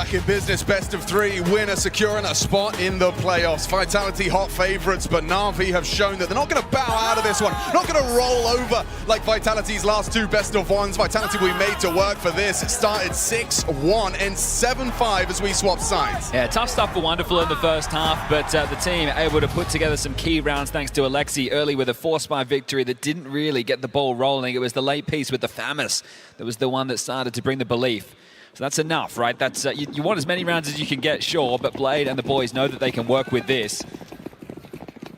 Back in business, best of three, winner securing a spot in the playoffs. Vitality hot favorites, but Na'Vi have shown that they're not going to bow out of this one. Not going to roll over like Vitality's last two best of ones. Vitality we made to work for this. It started 6-1 and 7-5 as we swap sides. Yeah, tough stuff for Wonderful in the first half, but the team able to put together some key rounds thanks to Alexi early with a 4-spy victory that didn't really get the ball rolling. It was the late piece with the Famus that was the one that started to bring the belief. So that's enough, right? That's you want as many rounds as you can get, sure, but Blade and the boys know that they can work with this.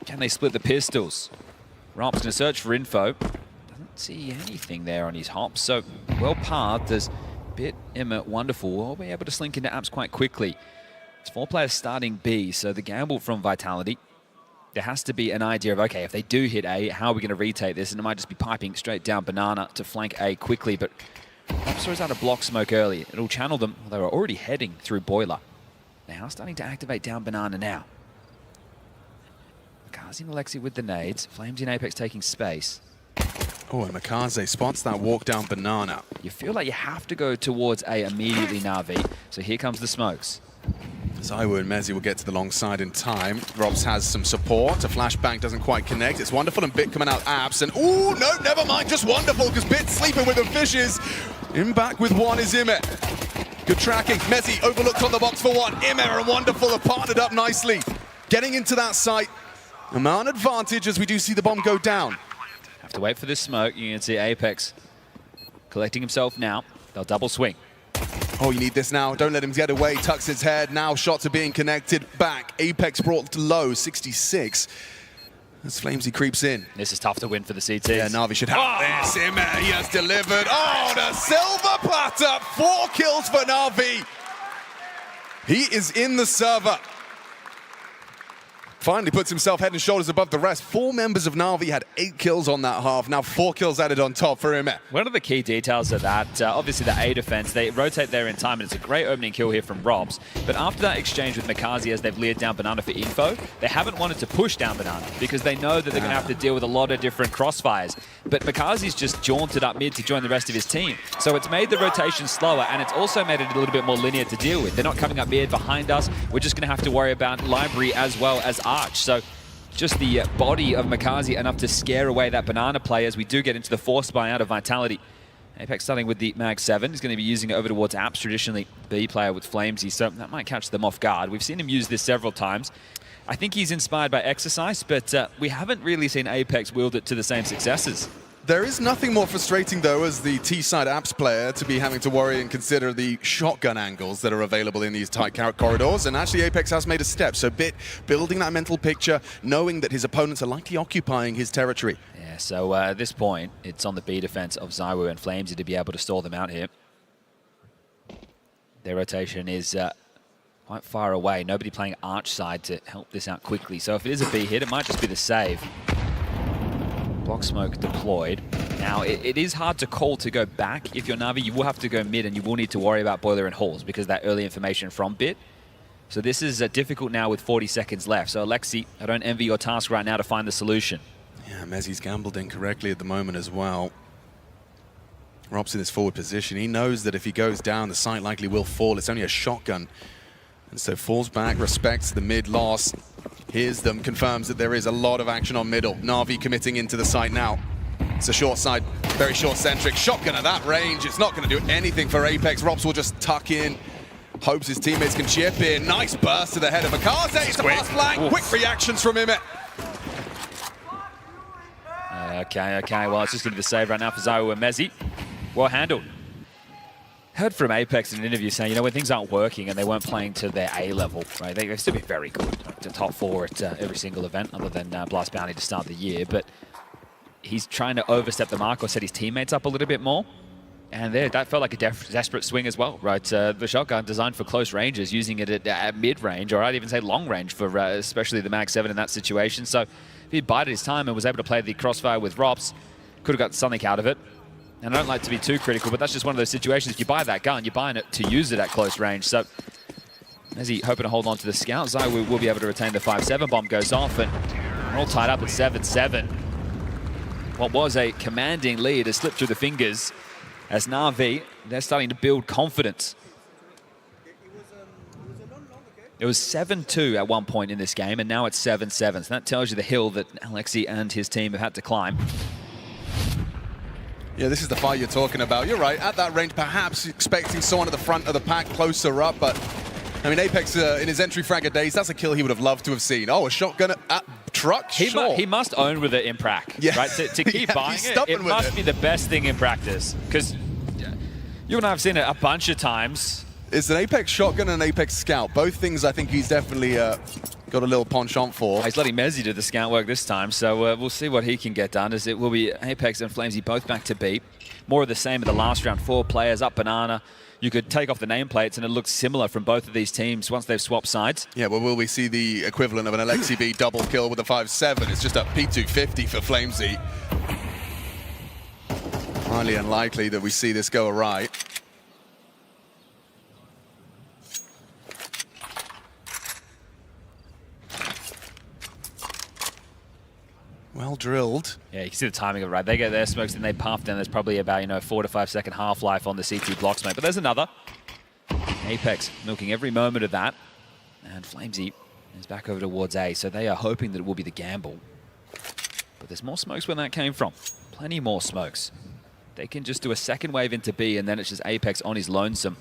Can they split the pistols? Rob's going to search for info. Doesn't see anything there on his hops, so well paths. There's Bit, Emma, Wonderful. We'll be able to slink into apps quite quickly. It's 4 players starting B, so the gamble from Vitality. There has to be an idea of, okay, if they do hit A, how are we going to retake this? And it might just be piping straight down Banana to flank A quickly, but Rops throws out a block smoke early. It'll channel them. They were already heading through Boiler. They are starting to activate down Banana now. Makaze and Alexi with the nades. Flames in Apex taking space. Oh, and Makaze spots that walk down Banana. You feel like you have to go towards A immediately, Na'Vi. So here comes the smokes. Zaiwu and Mezi will get to the long side in time. Robs has some support. A flashbang doesn't quite connect. It's Wonderful and Bit coming out apps. And ooh, no, never mind, just Wonderful, because Bit's sleeping with the fishes. In back with one is Ime. Good tracking. Mezi overlooked on the box for one. Ime and Wonderful have partnered up nicely. Getting into that site. A man advantage as we do see the bomb go down. Have to wait for this smoke. You can see Apex collecting himself now. They'll double swing. Oh, you need this now. Don't let him get away. Tucks his head. Now shots are being connected back. Apex brought low, 66. As Flamesy creeps in. This is tough to win for the CTs. Yeah, Na'Vi should have this. He has delivered. Oh, the silver platter. 4 kills for Na'Vi. He is in the server. Finally puts himself head and shoulders above the rest. 4 members of Na'Vi had 8 kills on that half. Now 4 kills added on top for him. One of the key details of that, obviously the A defense, they rotate there in time, and it's a great opening kill here from Robs. But after that exchange with Makaze as they've leered down Banana for info, they haven't wanted to push down Banana because they know that they're going to have to deal with a lot of different crossfires. But Makaze's just jaunted up mid to join the rest of his team. So it's made the rotation slower, and it's also made it a little bit more linear to deal with. They're not coming up mid behind us. We're just going to have to worry about Library as well as Arch. So just the body of Makaze enough to scare away that Banana play as we do get into the 4-spy out of Vitality. Apex starting with the Mag 7. He's going to be using it over towards apps, traditionally B player with Flamesy, so that might catch them off guard. We've seen him use this several times. I think he's inspired by Exercise, but we haven't really seen Apex wield it to the same successes. There is nothing more frustrating, though, as the T-side apps player to be having to worry and consider the shotgun angles that are available in these tight corridors. And actually, Apex has made a step. So Bit building that mental picture, knowing that his opponents are likely occupying his territory. Yeah, so at this point, it's on the B defense of Zaiwu and Flamesy to be able to stall them out here. Their rotation is quite far away. Nobody playing Arch side to help this out quickly. So if it is a B hit, it might just be the save. Block smoke deployed. Now, it is hard to call to go back. If you're Na'Vi, you will have to go mid, and you will need to worry about Boiler and Halls because of that early information from Bit. So this is difficult now with 40 seconds left. So Alexi, I don't envy your task right now to find the solution. Yeah, Mezi's gambled incorrectly at the moment as well. Rob's in his forward position. He knows that if he goes down, the site likely will fall. It's only a shotgun. And so falls back, respects the mid loss. Hears them, confirms that there is a lot of action on middle. Na'Vi committing into the site now. It's a short side, very short centric. Shotgun at that range. It's not going to do anything for Apex. Robs will just tuck in. Hopes his teammates can chip in. Nice burst to the head of Makaze. It's a pass flank. Quick reactions from him. Okay. Well, it's just going to be the save right now for Zaiwu and Mezi. Well handled. Heard from Apex in an interview saying, you know, when things aren't working and they weren't playing to their A level, right, they've still been very good. The top 4 at every single event other than Blast Bounty to start the year. But he's trying to overstep the mark or set his teammates up a little bit more. And there, that felt like a desperate swing as well, right? The shotgun designed for close ranges, using it at mid-range, or I'd even say long range for especially the Mag 7 in that situation. So if he bided his time and was able to play the crossfire with Rops, could have got something out of it. And I don't like to be too critical, but that's just one of those situations. If you buy that gun, you're buying it to use it at close range. So as he hoping to hold on to the scout, Zaiwu will be able to retain the 5-7. Bomb goes off, and we're all tied up at 7-7. What was a commanding lead has slipped through the fingers as Na'Vi, they're starting to build confidence. It was 7-2 at one point in this game, and now it's 7-7. So that tells you the hill that Alexi and his team have had to climb. Yeah, this is the fight you're talking about. You're right, at that range, perhaps expecting someone at the front of the pack closer up, but I mean, Apex in his entry fragger days, that's a kill he would have loved to have seen. Oh, a shotgun at truck? Sure. He must own with it in prac, yeah. right? To keep yeah, buying it must be the best thing in practice, because you and I have seen it a bunch of times. It's an Apex shotgun and an Apex scout. Both things I think he's definitely got a little penchant for. He's letting Mezzi do the scout work this time, so we'll see what he can get done, as it will be Apex and Flamesy both back to B. More of the same in the last round. 4 players up banana. You could take off the nameplates and it looks similar from both of these teams once they've swapped sides. Yeah, well, will we see the equivalent of an Alexi B double kill with a 5-7? It's just a P250 for Flamesy. Highly unlikely that we see this go awry. Well drilled. Yeah, you can see the timing of it, right? They get their smokes and they puff, then there's probably about, 4 to 5 second half-life on the CT block smoke. But there's another. Apex milking every moment of that. And Flamesy is back over towards A, so they are hoping that it will be the gamble. But there's more smokes where that came from. Plenty more smokes. They can just do a second wave into B, and then it's just Apex on his lonesome.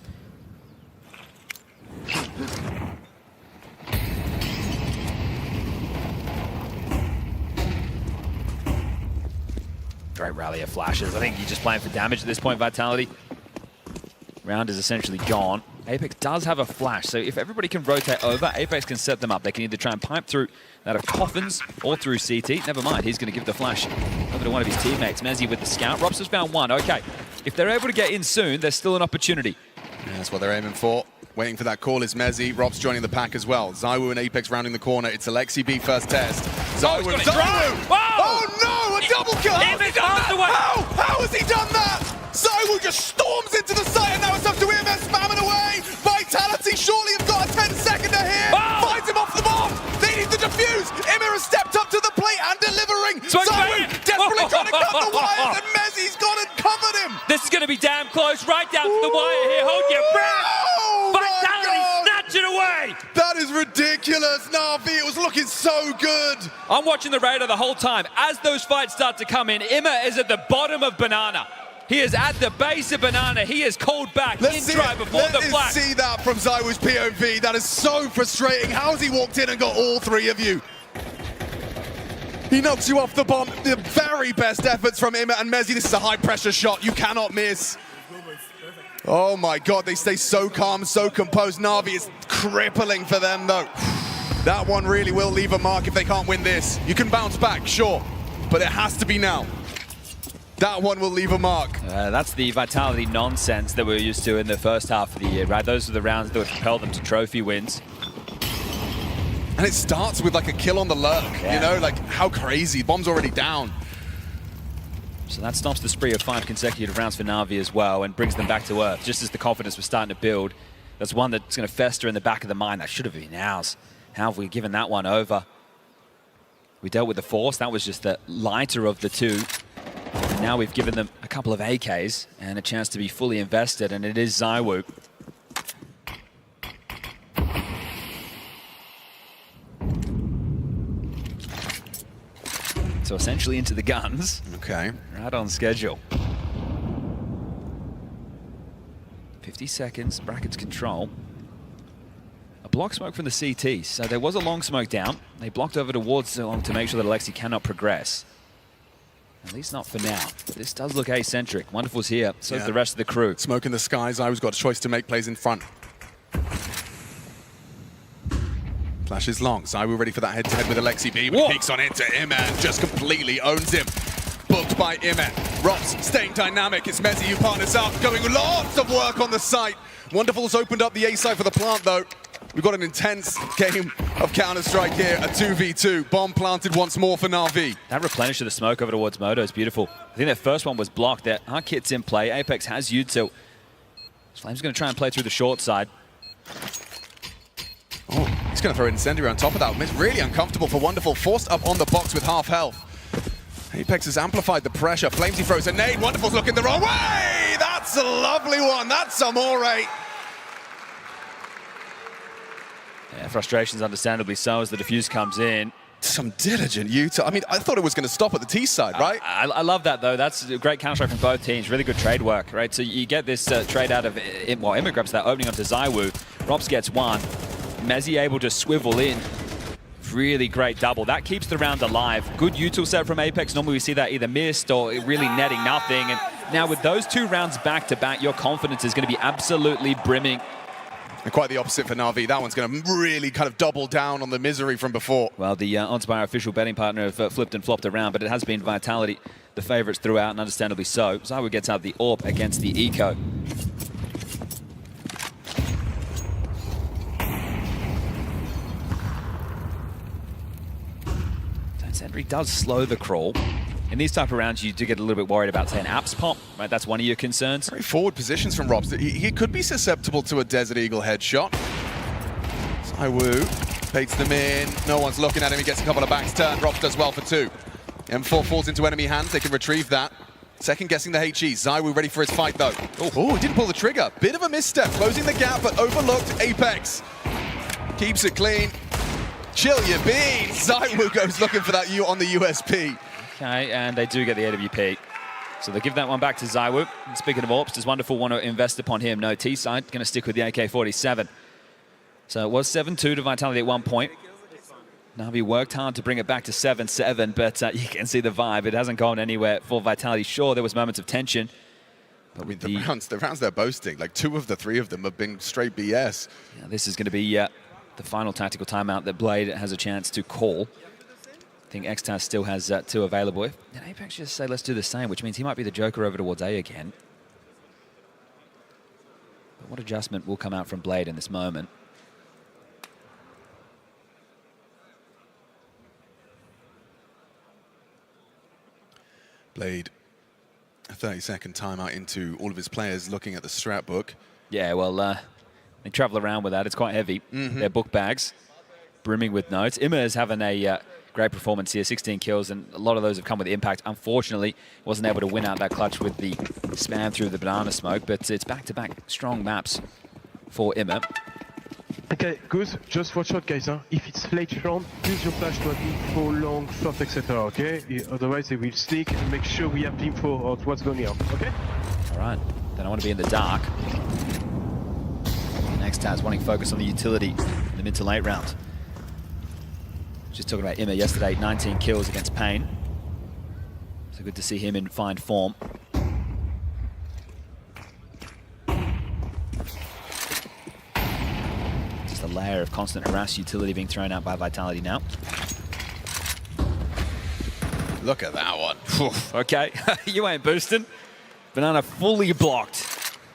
Great rally of flashes. I think he's just playing for damage at this point, Vitality. Round is essentially gone. Apex does have a flash, so if everybody can rotate over, Apex can set them up. They can either try and pipe through that of Coffins or through CT. Never mind, he's going to give the flash over to one of his teammates. Mezzi with the scout. Robs has found one. Okay, if they're able to get in soon, there's still an opportunity. Yeah, that's what they're aiming for. Waiting for that call is Mezzi. Rob's joining the pack as well. ZywOo and Apex rounding the corner. It's Alexi B first test. ZywOo. Oh no, a double kill! How has he done that? How has he done that? ZywOo just storms into the site, and now it's up to him. They're spamming away. Vitality surely have got a 10-seconder here. Fight him off the bomb. They need to defuse. Imir has stepped up to the plate and delivering. ZywOo desperately trying to cut the wires, and Mezzi's gone and covered him. This is going to be damn close, right down to the wire here. Hold your breath. Vitality, snatch it away. That is ridiculous, Na'Vi. It was looking so good. I'm watching the radar the whole time. As those fights start to come in, Imir is at the bottom of banana. He is at the base of banana. He is called back in try before the flash. Let's see that from ZywOo's POV. That is so frustrating. How has he walked in and got all 3 of you? He knocks you off the bomb. The very best efforts from Imir and Mezzi. This is a high-pressure shot. You cannot miss. Oh my God, they stay so calm, so composed. Na'Vi is crippling for them though. That one really will leave a mark if they can't win this. You can bounce back, sure, but it has to be now. That one will leave a mark. That's the Vitality nonsense that we're used to in the first half of the year, right? Those are the rounds that would propel them to trophy wins. And it starts with like a kill on the lurk, you know, like how crazy. Bomb's already down. So that stops the spree of 5 consecutive rounds for Na'Vi as well and brings them back to earth. Just as the confidence was starting to build, that's one that's going to fester in the back of the mind. That should have been ours. How have we given that one over? We dealt with the Force. That was just the lighter of the 2. And now we've given them a couple of AKs and a chance to be fully invested, and it is ZywOo. So essentially into the guns. Okay. Right on schedule. 50 seconds, brackets control. A block smoke from the CT. So there was a long smoke down. They blocked over towards the long to make sure that Alexi cannot progress. At least not for now. This does look asymmetric. Wonderful's here. So is the rest of the crew. Smoke in the skies. ZywOo's got a choice to make, plays in front. Flash is long. ZywOo ready for that head-to-head with Alexi B. But he peeks on into Imir and just completely owns him. Booked by Imir. Rops staying dynamic. It's Mezzi who partners up, going lots of work on the site. Wonderful's opened up the A side for the plant, though. We've got an intense game of Counter-Strike here, a 2v2. Bomb planted once more for Na'Vi. That replenish of the smoke over towards Moto is beautiful. I think that first one was blocked. There are kits in play. Apex has Util. Flame's going to try and play through the short side. Oh, he's going to throw Incendiary on top of that. It's really uncomfortable for Wonderful. Forced up on the box with half health. Apex has amplified the pressure. Flamesy throws a nade. Wonderful's looking the wrong way. That's a lovely one. That's Amore. Yeah, frustrations understandably so as the defuse comes in. Some diligent Utah. I mean, I thought it was going to stop at the T side, right? I love that, though. That's a great Counter-Strike from both teams. Really good trade work, right? So you get this trade out of, well, Imma grabs that opening onto Zywoo. Rops gets one. Mezzy able to swivel in. Really great double. That keeps the round alive. Good util set from Apex. Normally we see that either missed or really netting nothing. And now with those 2 rounds back-to-back, your confidence is going to be absolutely brimming. And quite the opposite for Na'Vi. That one's going to really kind of double down on the misery from before. Well, the odds by our official betting partner have flipped and flopped around, but it has been Vitality, the favourites throughout, and understandably so. Zywoo gets out the AWP against the Eco. Sentry does slow the crawl. In these type of rounds, you do get a little bit worried about, say, an apps pop, right? That's one of your concerns. Very forward positions from Robs. He could be susceptible to a Desert Eagle headshot. Zywoo baits them in. No one's looking at him. He gets a couple of backs turned. Robs does well for 2. M4 falls into enemy hands. They can retrieve that. Second guessing the HE. Zywoo ready for his fight, though. Oh, he didn't pull the trigger. Bit of a misstep. Closing the gap, but overlooked. Apex keeps it clean. Chill your beans. Zywoo goes looking for that U on the USP. Okay, and they do get the AWP. So they give that one back to Zywoo. And speaking of AWPs, does Wonderful want to invest upon him? No, T-side going to stick with the AK-47. So it was 7-2 to Vitality at one point. Na'Vi worked hard to bring it back to 7-7, but you can see the vibe. It hasn't gone anywhere for Vitality. Sure, there was moments of tension. But with the rounds they're boasting, like 2 of the 3 of them have been straight BS. Yeah, this is going to be the final tactical timeout that Blade has a chance to call. I think Xtas still has 2 available. If Apex just say, let's do the same, which means he might be the Joker over towards A again. But what adjustment will come out from Blade in this moment? Blade, a 30-second timeout into all of his players looking at the strat book. Yeah, well, they travel around with that. It's quite heavy. Their book bags brimming with notes. Imma is having a great performance here, 16 kills, and a lot of those have come with impact. Unfortunately, wasn't able to win out that clutch with the spam through the banana smoke, but it's back-to-back strong maps for Imma. Okay, good. Just watch out, guys. Huh? If it's late round, use your flash to info, long, short, etc. Okay? Otherwise, they will sneak and make sure we have the info of what's going on. Okay? All right. Then I want to be in the dark. Next Taz wanting focus on the utility in the mid to late round. Just talking about Imma yesterday, 19 kills against Pain. So good to see him in fine form. Just a layer of constant harass utility being thrown out by Vitality now. Look at that one. Okay, you ain't boosting. Banana fully blocked.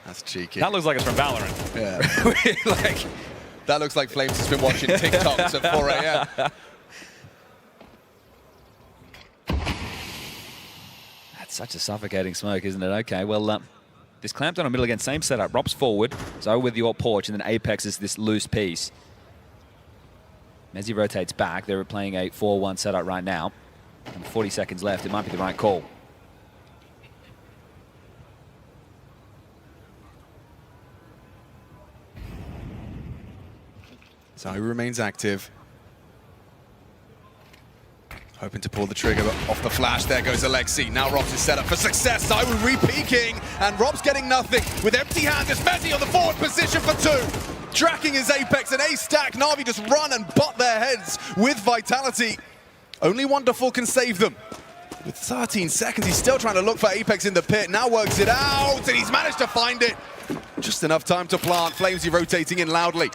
That's cheeky. That looks like it's from Valorant. Yeah. Like, that looks like Flames has been watching TikToks at 4 a.m. That's such a suffocating smoke, isn't it? Okay, well, this clamped on a middle again, same setup. Rob's forward, so with your porch, and then Apex is this loose piece. Mezzy rotates back. They're playing a 4-1 setup right now. And 40 seconds left. It might be the right call. So he remains active. Hoping to pull the trigger off the flash. There goes Alexi. Now Robs is set up for success. Zywoo re-peeking, and Rob's getting nothing. With empty hands, it's Mezzy on the forward position for 2. Tracking his Apex, an A-stack. Na'Vi just run and butt their heads with Vitality. Only Wonderful can save them. With 13 seconds, he's still trying to look for Apex in the pit. Now works it out, and he's managed to find it. Just enough time to plant. Flamesy rotating in loudly.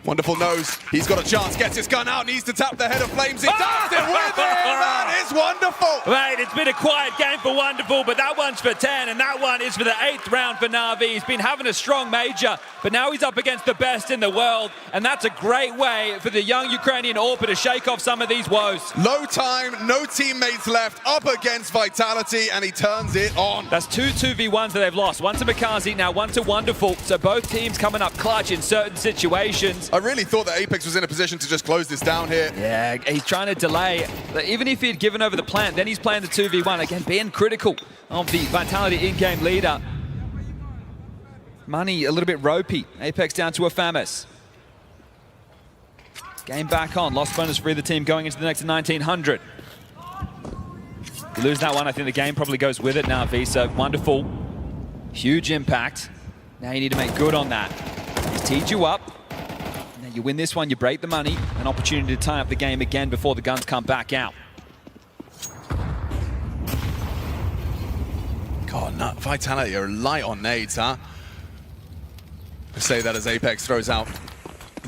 Wonderful knows he's got a chance, gets his gun out, needs to tap the head of Flamesy. Taps it with him! That is Wonderful! Right, it's been a quiet game for Wonderful, but that one's for 10, and that one is for the 8th round for Na'Vi. He's been having a strong major, but now he's up against the best in the world, and that's a great way for the young Ukrainian AWPer to shake off some of these woes. Low time, no teammates left, up against Vitality, and he turns it on. That's 2 2v1s that they've lost. One to Makazi, now one to Wonderful, so both teams coming up clutch in certain situations. I really thought that Apex was in a position to just close this down here. Yeah, he's trying to delay. Even if he had given over the plant, then he's playing the 2v1. Again, being critical of the Vitality in-game leader. Money a little bit ropey. Apex down to a Famus. Game back on. Lost bonus for either team going into the next 1900. You lose that one, I think the game probably goes with it now, Visa. Wonderful. Huge impact. Now you need to make good on that. He's teed you up. Now you win this one, you break the money. An opportunity to tie up the game again before the guns come back out. God, no, Vitality are light on nades, huh? I say that as Apex throws out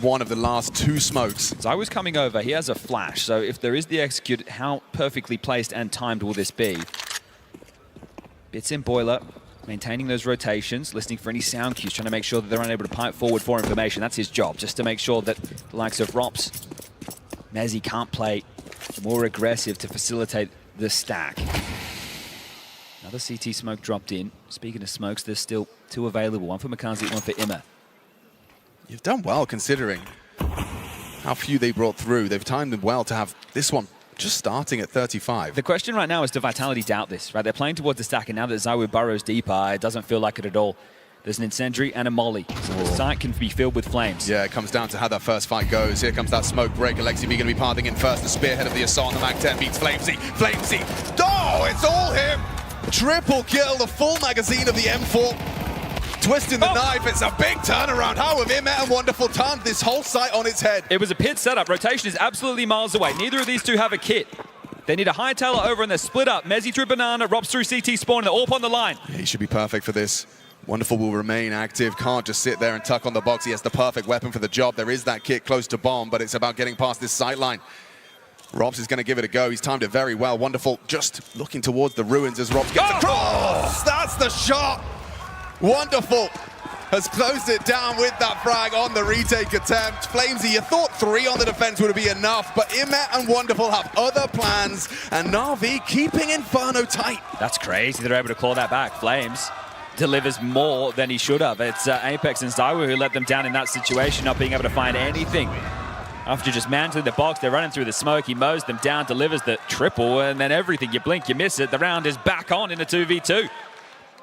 one of the last 2 smokes. Zywo's coming over, he has a flash, so if there is the execute, how perfectly placed and timed will this be? Bits in boiler, maintaining those rotations, listening for any sound cues, trying to make sure that they're unable to pipe forward for information. That's his job, just to make sure that the likes of Rops, Mezzi can't play more aggressive to facilitate the stack. Another CT smoke dropped in. Speaking of smokes, there's still 2 available. One for Makazi, one for Imma. You've done well considering how few they brought through. They've timed them well to have this one just starting at 35. The question right now is, do Vitality doubt this? Right, they're playing towards the stack, and now that Zywo burrows deeper, it doesn't feel like it at all. There's an incendiary and a molly, so the site can be filled with flames. Yeah, it comes down to how that first fight goes. Here comes that smoke break. Alexi B going to be parting in first. The spearhead of the assault on the Mag-10 beats Flamesy. Flamesy! Oh, it's all him! Triple kill, the full magazine of the M4. Twisting the knife, it's a big turnaround. How have Immet and Wonderful turned this whole site on its head? It was a pit setup. Rotation is absolutely miles away. Neither of these two have a kit. They need a hightailer over and they're split up. Mezzi through Banana, Robs through CT spawn, and they're all up on the line. Yeah, he should be perfect for this. Wonderful will remain active, can't just sit there and tuck on the box. He has the perfect weapon for the job. There is that kit close to bomb, but it's about getting past this sight line. Robs is going to give it a go. He's timed it very well. Wonderful just looking towards the ruins as Robs gets across. That's the shot. Wonderful has closed it down with that frag on the retake attempt. Flamesy, you thought 3 on the defense would be enough, but Immet and Wonderful have other plans, and Na'Vi keeping Inferno tight. That's crazy. They're able to claw that back. Flames delivers more than he should have. It's Apex and Zywo who let them down in that situation, not being able to find anything. After just mantling the box, they're running through the smoke. He mows them down, delivers the triple, and then everything. You blink, you miss it. The round is back on in a 2v2.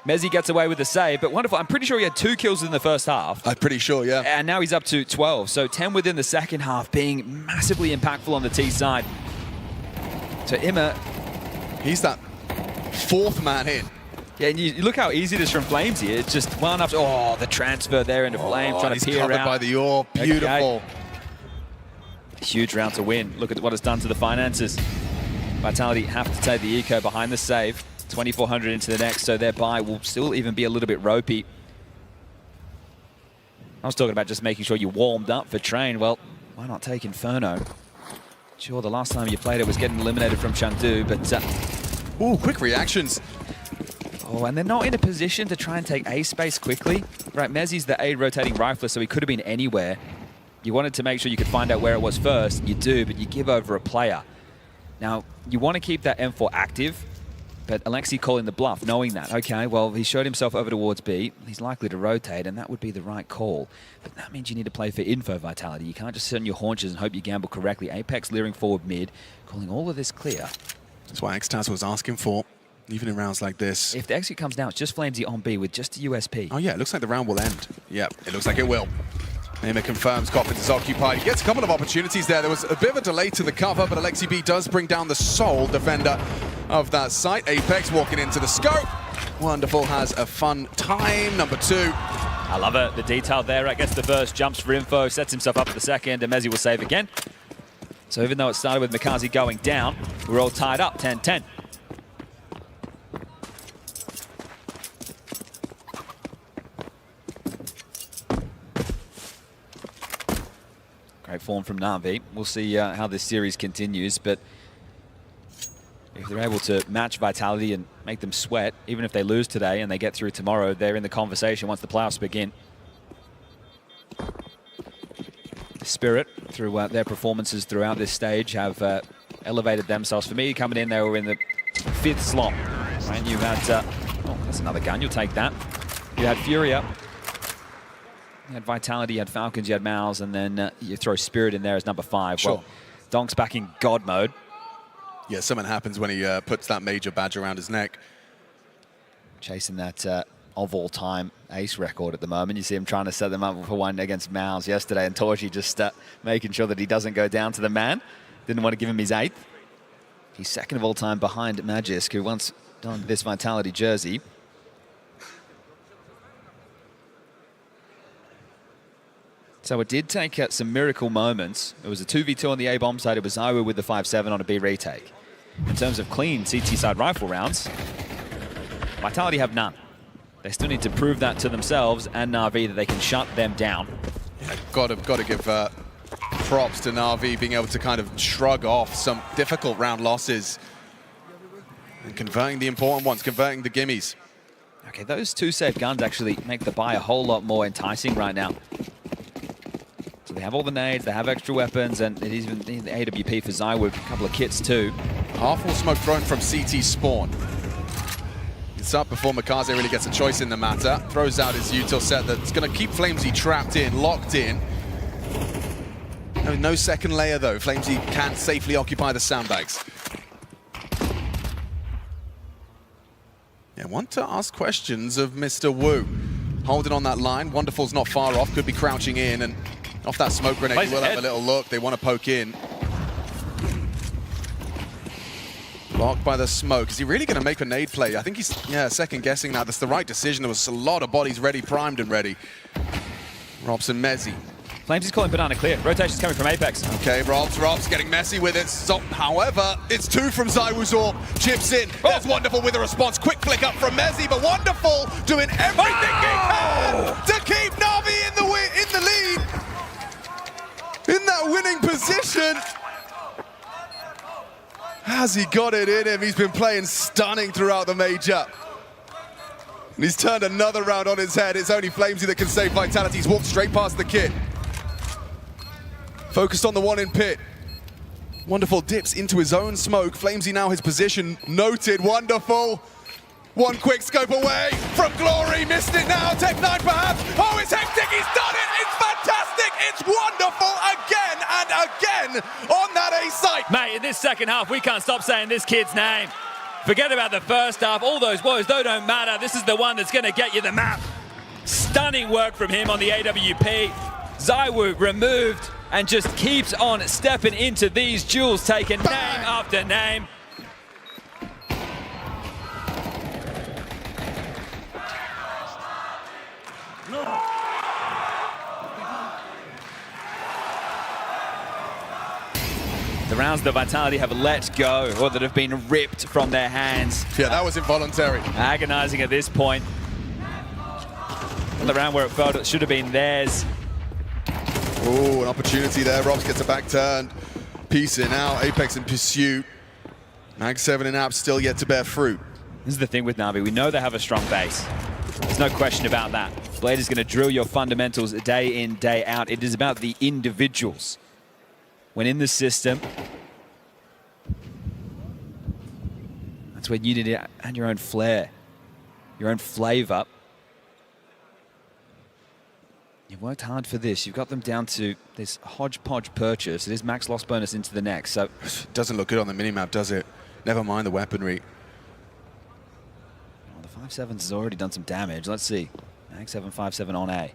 Mezzi gets away with the save, but Wonderful, I'm pretty sure he had 2 kills in the first half. I'm pretty sure, yeah. And now he's up to 12, so 10 within the second half, being massively impactful on the T side. So Imma, he's that 4th man in. Yeah, and you look how easy it is from Flames here. It's just one up. Oh, the transfer there into Flames, trying to peer covered out. by the AWP. Beautiful. Okay. Huge round to win. Look at what it's done to the finances. Vitality have to take the eco behind the save. 2,400 into the next, so their buy will still even be a little bit ropey. I was talking about just making sure you warmed up for Train. Well, why not take Inferno? Sure, the last time you played it was getting eliminated from Chengdu, but... Ooh, quick reactions. Oh, and they're not in a position to try and take A space quickly. Right, Mezzi's the A rotating rifler, so he could have been anywhere. You wanted to make sure you could find out where it was first. You do, but you give over a player. Now, you want to keep that M4 active, but Alexi calling the bluff, knowing that, okay, well, he showed himself over towards B. He's likely to rotate, and that would be the right call. But that means you need to play for info, Vitality. You can't just sit on your haunches and hope you gamble correctly. Apex leering forward mid, calling all of this clear. That's what Xtaz was asking for, even in rounds like this. If the exit comes down, it's just Flamesy on B with just a USP. Oh, yeah, it looks like the round will end. Yep, it looks like it will. Imma confirms Coffins is occupied. He gets a couple of opportunities there. There was a bit of a delay to the cover, but Alexi B does bring down the sole defender of that site. Apex walking into the scope. Wonderful has a fun time. Number 2. I love it. The detail there. I guess the first jumps for info, sets himself up for the second, and Mezzi will save again. So even though it started with Makazi going down, we're all tied up, 10-10. Great form from Na'Vi. We'll see how this series continues, but if they're able to match Vitality and make them sweat, even if they lose today and they get through tomorrow, they're in the conversation once the playoffs begin. The Spirit, through their performances throughout this stage, have elevated themselves. For me, coming in, they were in the 5th slot. Right? You had, oh, that's another gun, you'll take that. You had Furia. You had Vitality, you had Falcons, you had Mouse, and then you throw Spirit in there as number 5. Sure. Well, Donk's back in God mode. Yeah, something happens when he puts that major badge around his neck. Chasing that of all time ace record at the moment. You see him trying to set them up for one against Mouse yesterday, and Torji just making sure that he doesn't go down to the man. Didn't want to give him his 8th. He's 2nd of all time behind Magisk, who once donned this Vitality jersey. So it did take some miracle moments. It was a 2v2 on the A bomb side. It was Zaiwu with the 5-7 on a B retake. In terms of clean CT side rifle rounds, Vitality have none. They still need to prove that to themselves and Na'Vi that they can shut them down. Yeah, got to give props to Na'Vi being able to kind of shrug off some difficult round losses and converting the important ones, converting the gimmies. Okay, those 2 safe guns actually make the buy a whole lot more enticing right now. So they have all the nades, they have extra weapons, and it is even the AWP for Zaiwu, a couple of kits too. Half-full smoke thrown from CT spawn. It's up before Makaze really gets a choice in the matter. Throws out his util set that's going to keep Flamesy trapped in, locked in. No second layer though. Flamesy can't safely occupy the sandbags. Yeah, want to ask questions of Mr. Wu. Holding on that line. Wonderful's not far off, could be crouching in, and off that smoke grenade, he will have a little look. They want to poke in. Blocked by the smoke. Is he really going to make a nade play? I think he's, second guessing that. That's the right decision. There was a lot of bodies ready, primed and ready. Robson, Mezzi. Flames is calling banana clear. Rotation's coming from Apex. Okay, Rob's getting messy with it. So, however, it's 2 from Zaiwuzor. Chips in. There's Wonderful with a response. Quick flick up from Mezzi, but Wonderful doing everything he can to keep Na'Vi in the lead. In that winning position. Has he got it in him? He's been playing stunning throughout the major. And he's turned another round on his head. It's only Flamesy that can save Vitality. He's walked straight past the kid. Focused on the one in pit. Wonderful dips into his own smoke. Flamesy now his position noted. Wonderful. One quick scope away from Glory. Missed it now. Tech 9 perhaps. Oh, it's hectic. He's done it. It's fantastic. It's Wonderful again and again on that A site. Mate, in this second half, we can't stop saying this kid's name. Forget about the first half. All those woes, they don't matter. This is the one that's going to get you the map. Stunning work from him on the AWP. Zaiwu removed and just keeps on stepping into these duels, taking name after name. The rounds that Vitality have let go, or that have been ripped from their hands. Yeah, that was involuntary. Agonizing at this point. The round where it felt it should have been theirs. Oh, an opportunity there. Robs gets a back turn. Piece it now. Apex in pursuit. Mag 7 and App still yet to bear fruit. This is the thing with Na'Vi. We know they have a strong base. There's no question about that. Blade is going to drill your fundamentals day in, day out. It is about the individuals. When in the system, that's when you need to add your own flair, your own flavor. You've worked hard for this. You've got them down to this hodgepodge purchase. It is max loss bonus into the next. So doesn't look good on the minimap, does it? Never mind the weaponry. Well, the 5-7s has already done some damage. Let's see. Mag 7, 5-7 on A.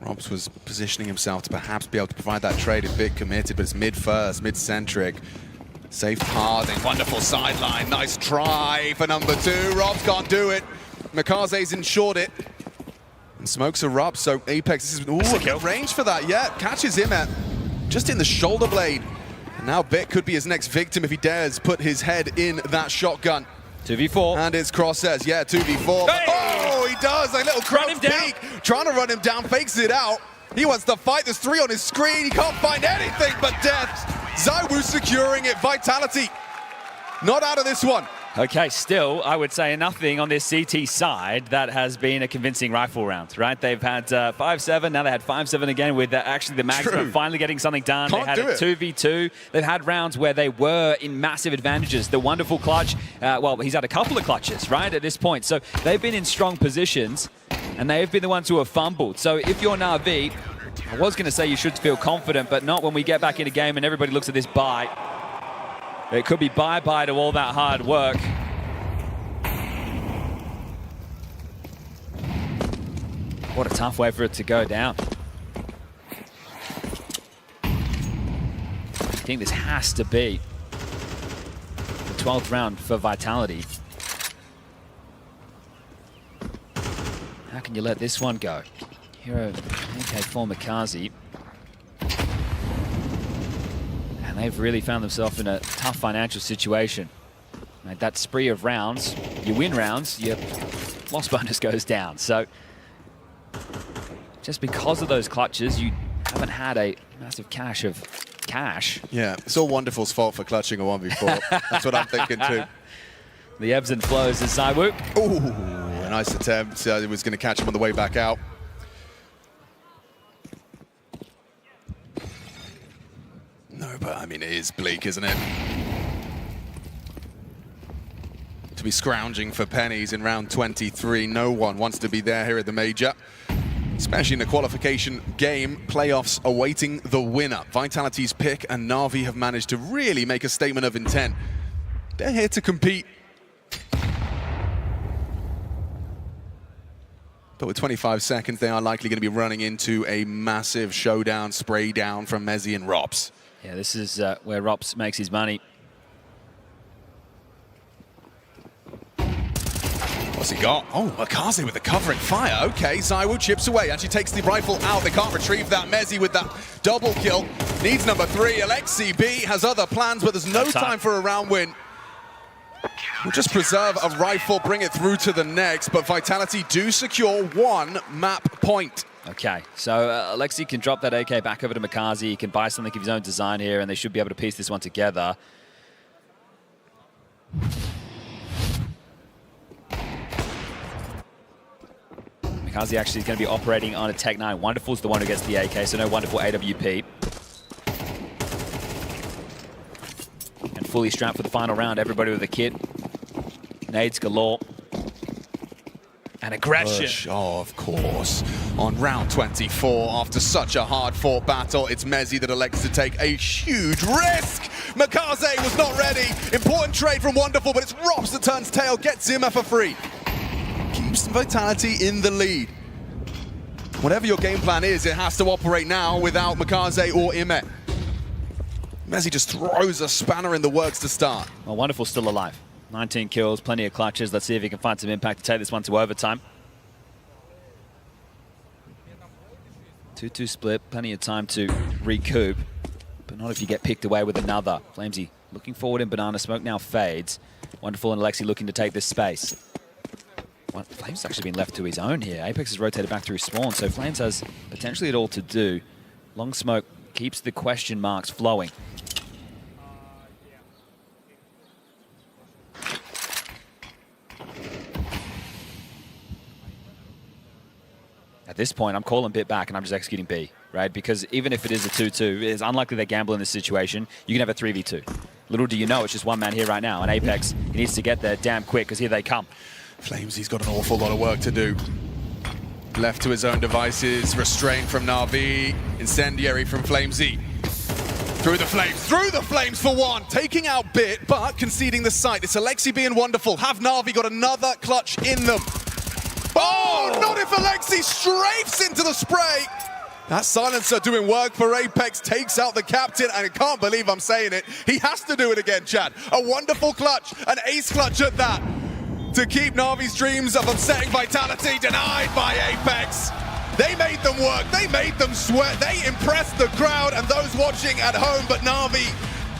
Robs was positioning himself to perhaps be able to provide that trade, a bit committed, but it's mid-first, mid-centric. Safe pathing, wonderful sideline, nice try for number 2. Robs can't do it. Makaze's ensured it. And smokes erupt, so Apex, this is a range for that, yeah. Catches him at just in the shoulder blade. And now Bit could be his next victim if he dares put his head in that shotgun. 2v4. And it's Crosshairs, yeah, 2v4. Hey! Oh, he does, a little crouch peek. Trying to run him down, fakes it out. He wants to fight, there's 3 on his screen. He can't find anything but death. Zaiwu securing it, Vitality. Not out of this one. Okay, still, I would say nothing on this CT side that has been a convincing rifle round, right? They've had 5-7, now they had 5-7 again with actually the Maximum finally getting something done. They had a 2v2. They've had rounds where they were in massive advantages. The wonderful clutch, well, he's had a couple of clutches, right, at this point. So they've been in strong positions, and they've been the ones who have fumbled. So if you're Na'Vi, I was going to say you should feel confident, but not when we get back in a game and everybody looks at this bye. It could be bye-bye to all that hard work. What a tough way for it to go down. I think this has to be the 12th round for Vitality. How can you let this one go? Hero AK for Mikaze. And they've really found themselves in a tough financial situation. Mate, that spree of rounds, you win rounds, your loss bonus goes down. So just because of those clutches, you haven't had a massive cache of cash. Yeah, it's all Wonderful's fault for clutching a 1v4. That's what I'm thinking too. The ebbs and flows of ZywOo. Ooh, a nice attempt. It was going to catch him on the way back out. No, but I mean, it is bleak, isn't it? To be scrounging for pennies in round 23. No one wants to be there here at the Major. Especially in the qualification game, playoffs awaiting the winner. Vitality's pick and Na'Vi have managed to really make a statement of intent. They're here to compete. But with 25 seconds, they are likely going to be running into a massive showdown, spray down from Mezzi and Rops. Yeah, this is where Rops makes his money. What's he got? Oh, Mikaze with the covering fire. Okay, ZywOo chips away. Actually takes the rifle out. They can't retrieve that. Mezzi with that double kill. Needs number 3. Alexi B has other plans, but there's no time for a round win. We'll just preserve a rifle, bring it through to the next, but Vitality do secure 1 map point. Okay, so Alexi can drop that AK back over to Mikaze. He can buy something of his own design here, and they should be able to piece this one together. Mikaze actually is going to be operating on a Tech 9. Wonderful's the one who gets the AK, so no Wonderful AWP. And fully strapped for the final round. Everybody with a kit. Nades galore. And aggression. Push, oh, of course. On round 24, after such a hard-fought battle, it's Mezzi that elects to take a huge risk. Mikaze was not ready. Important trade from Wonderful, but it's Rops that turns tail, gets Zimmer for free. Keeps Vitality in the lead. Whatever your game plan is, it has to operate now without Mikaze or Imet. Mezzi just throws a spanner in the works to start. Well, Wonderful's still alive. 19 kills, plenty of clutches. Let's see if he can find some impact to take this one to overtime. 2-2 split, plenty of time to recoup, but not if you get picked away with another. Flamesy looking forward in Banana Smoke, now fades. Wonderful and Alexi looking to take this space. Flames actually been left to his own here. Apex has rotated back through spawn, so Flames has potentially it all to do. Long Smoke keeps the question marks flowing. At this point, I'm calling bit back and I'm just executing B, right? Because even if it is a 2-2, it's unlikely they gamble in this situation. You can have a 3v2. Little do you know, it's just one man here right now. And Apex, he needs to get there damn quick because here they come. Flamesy's got an awful lot of work to do. Left to his own devices, restrained from Na'Vi, incendiary from Flamesy. Through the flames for one, taking out Bit, but conceding the site. It's Alexi B and Wonderful. Have Na'Vi got another clutch in them? Oh, not if Alexi strafes into the spray. That silencer doing work for Apex, takes out the captain, and I can't believe I'm saying it. He has to do it again, Chad. A wonderful clutch, an ace clutch at that, to keep Na'Vi's dreams of upsetting Vitality denied by Apex. They made them work, they made them sweat, they impressed the crowd and those watching at home, but Na'Vi,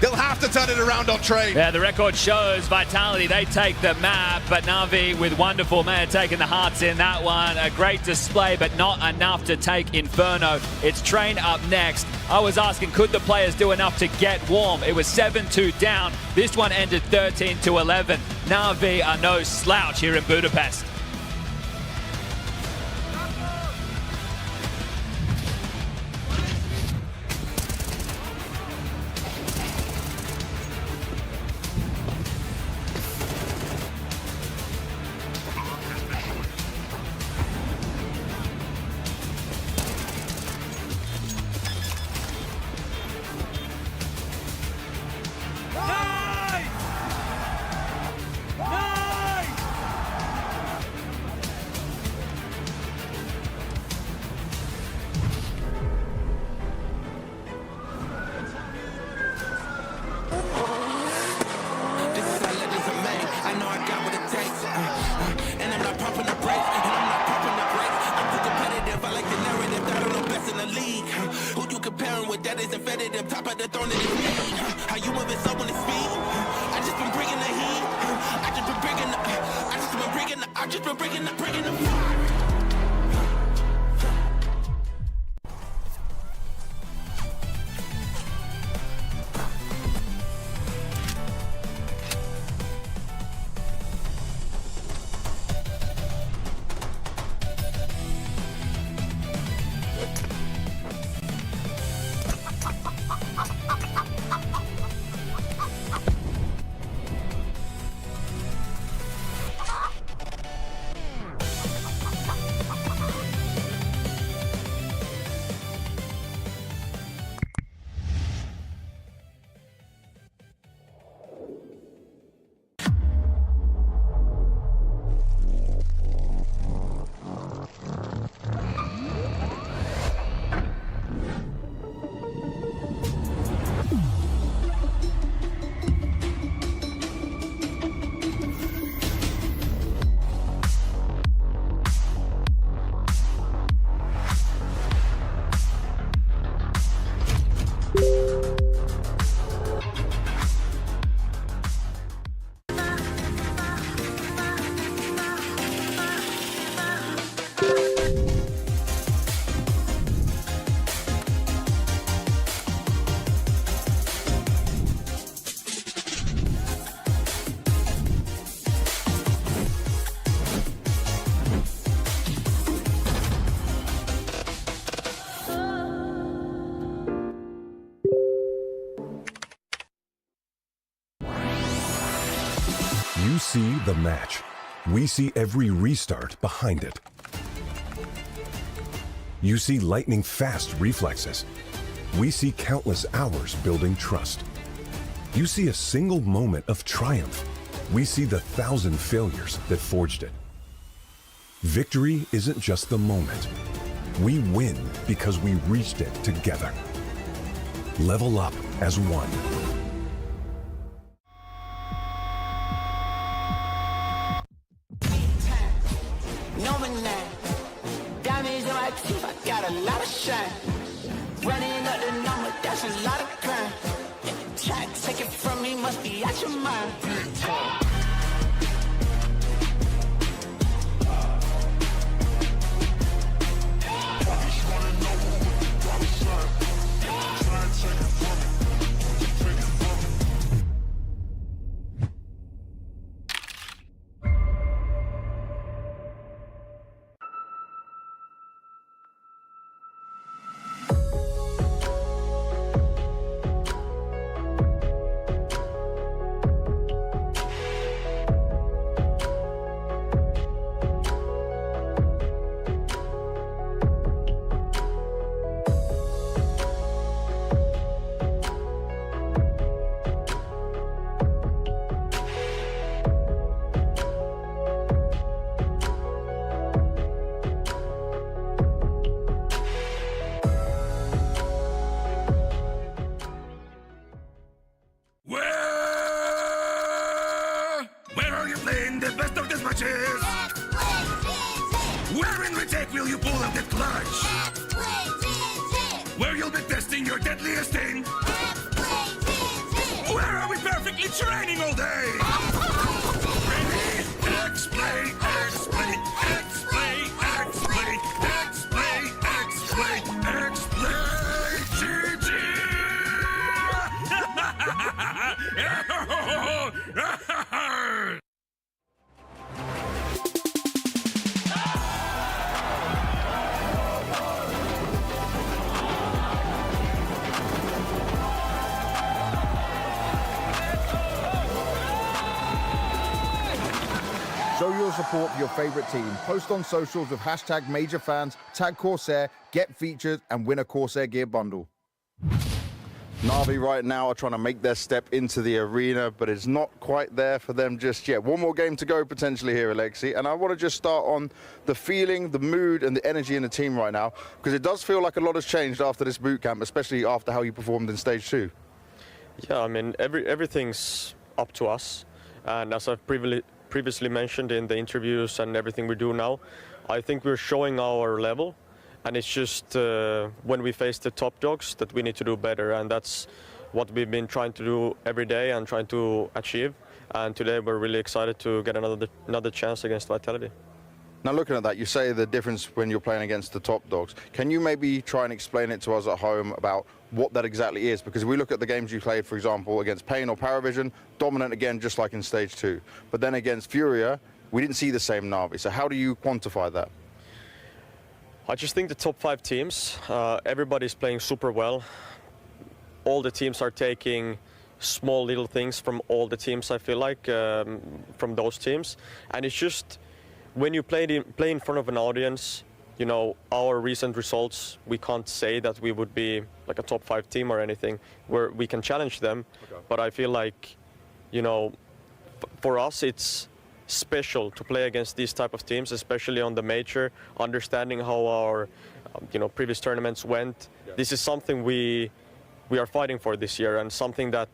they'll have to turn it around on train. Yeah, the record shows Vitality, they take the map, but Na'Vi with Wonderful man taking the hearts in that one. A great display, but not enough to take Inferno. It's Train up next. I was asking, could the players do enough to get warm? It was 7-2 down. This one ended 13-11. Na'Vi are no slouch here in Budapest. that is infected, the top of the throne of the speed. How you moving so on the speed? I just been bringing the heat. I just been bringing the fire. You see the match. We see every restart behind it. You see lightning-fast reflexes. We see countless hours building trust. You see a single moment of triumph. We see the 1,000 failures that forged it. Victory isn't just the moment. We win because we reached it together. Level up as one. Diamonds in my teeth, I got a lot of shine. Running up the number, that's a lot of crime. Try to take it from me, must be out your mind. Where are you playing the best of these matches? Where in retake will you pull out that clutch? Where you'll be testing your deadliest thing? Where are we perfectly training all day? Ready? X-play, X-play, X-play, X-play, X-play, X-play, X-play, GG! Show your support for your favorite team. Post on socials with hashtag #MajorFans, tag Corsair, get featured, and win a Corsair gear bundle. Na'Vi right now are trying to make their step into the arena, but it's not quite there for them just yet. One more game to go potentially here, Alexi, and I want to just start on the feeling, the mood, and the energy in the team right now, because it does feel like a lot has changed after this boot camp, especially after how you performed in stage 2. Yeah, I mean, everything's up to us, and as I've previously mentioned in the interviews and everything we do now, I think we're showing our level, and it's just when we face the top dogs that we need to do better, and that's what we've been trying to do every day and trying to achieve. And today we're really excited to get another chance against Vitality. Now looking at that, you say the difference when you're playing against the top dogs. Can you maybe try and explain it to us at home about what that exactly is? Because if we look at the games you played, for example, against Pain or Paravision, dominant again, just like in Stage 2. But then against Furia, we didn't see the same Na'Vi. So how do you quantify that? I just think the top 5 teams, everybody's playing super well. All the teams are taking small little things from all the teams, I feel like, from those teams. And it's just, when you play in front of an audience, you know, our recent results, we can't say that we would be like a top 5 team or anything, where we can challenge them. Okay. But I feel like, you know, for us, it's special to play against these type of teams, especially on the major, understanding how our, you know, previous tournaments went. Yeah. This is something we are fighting for this year, and something that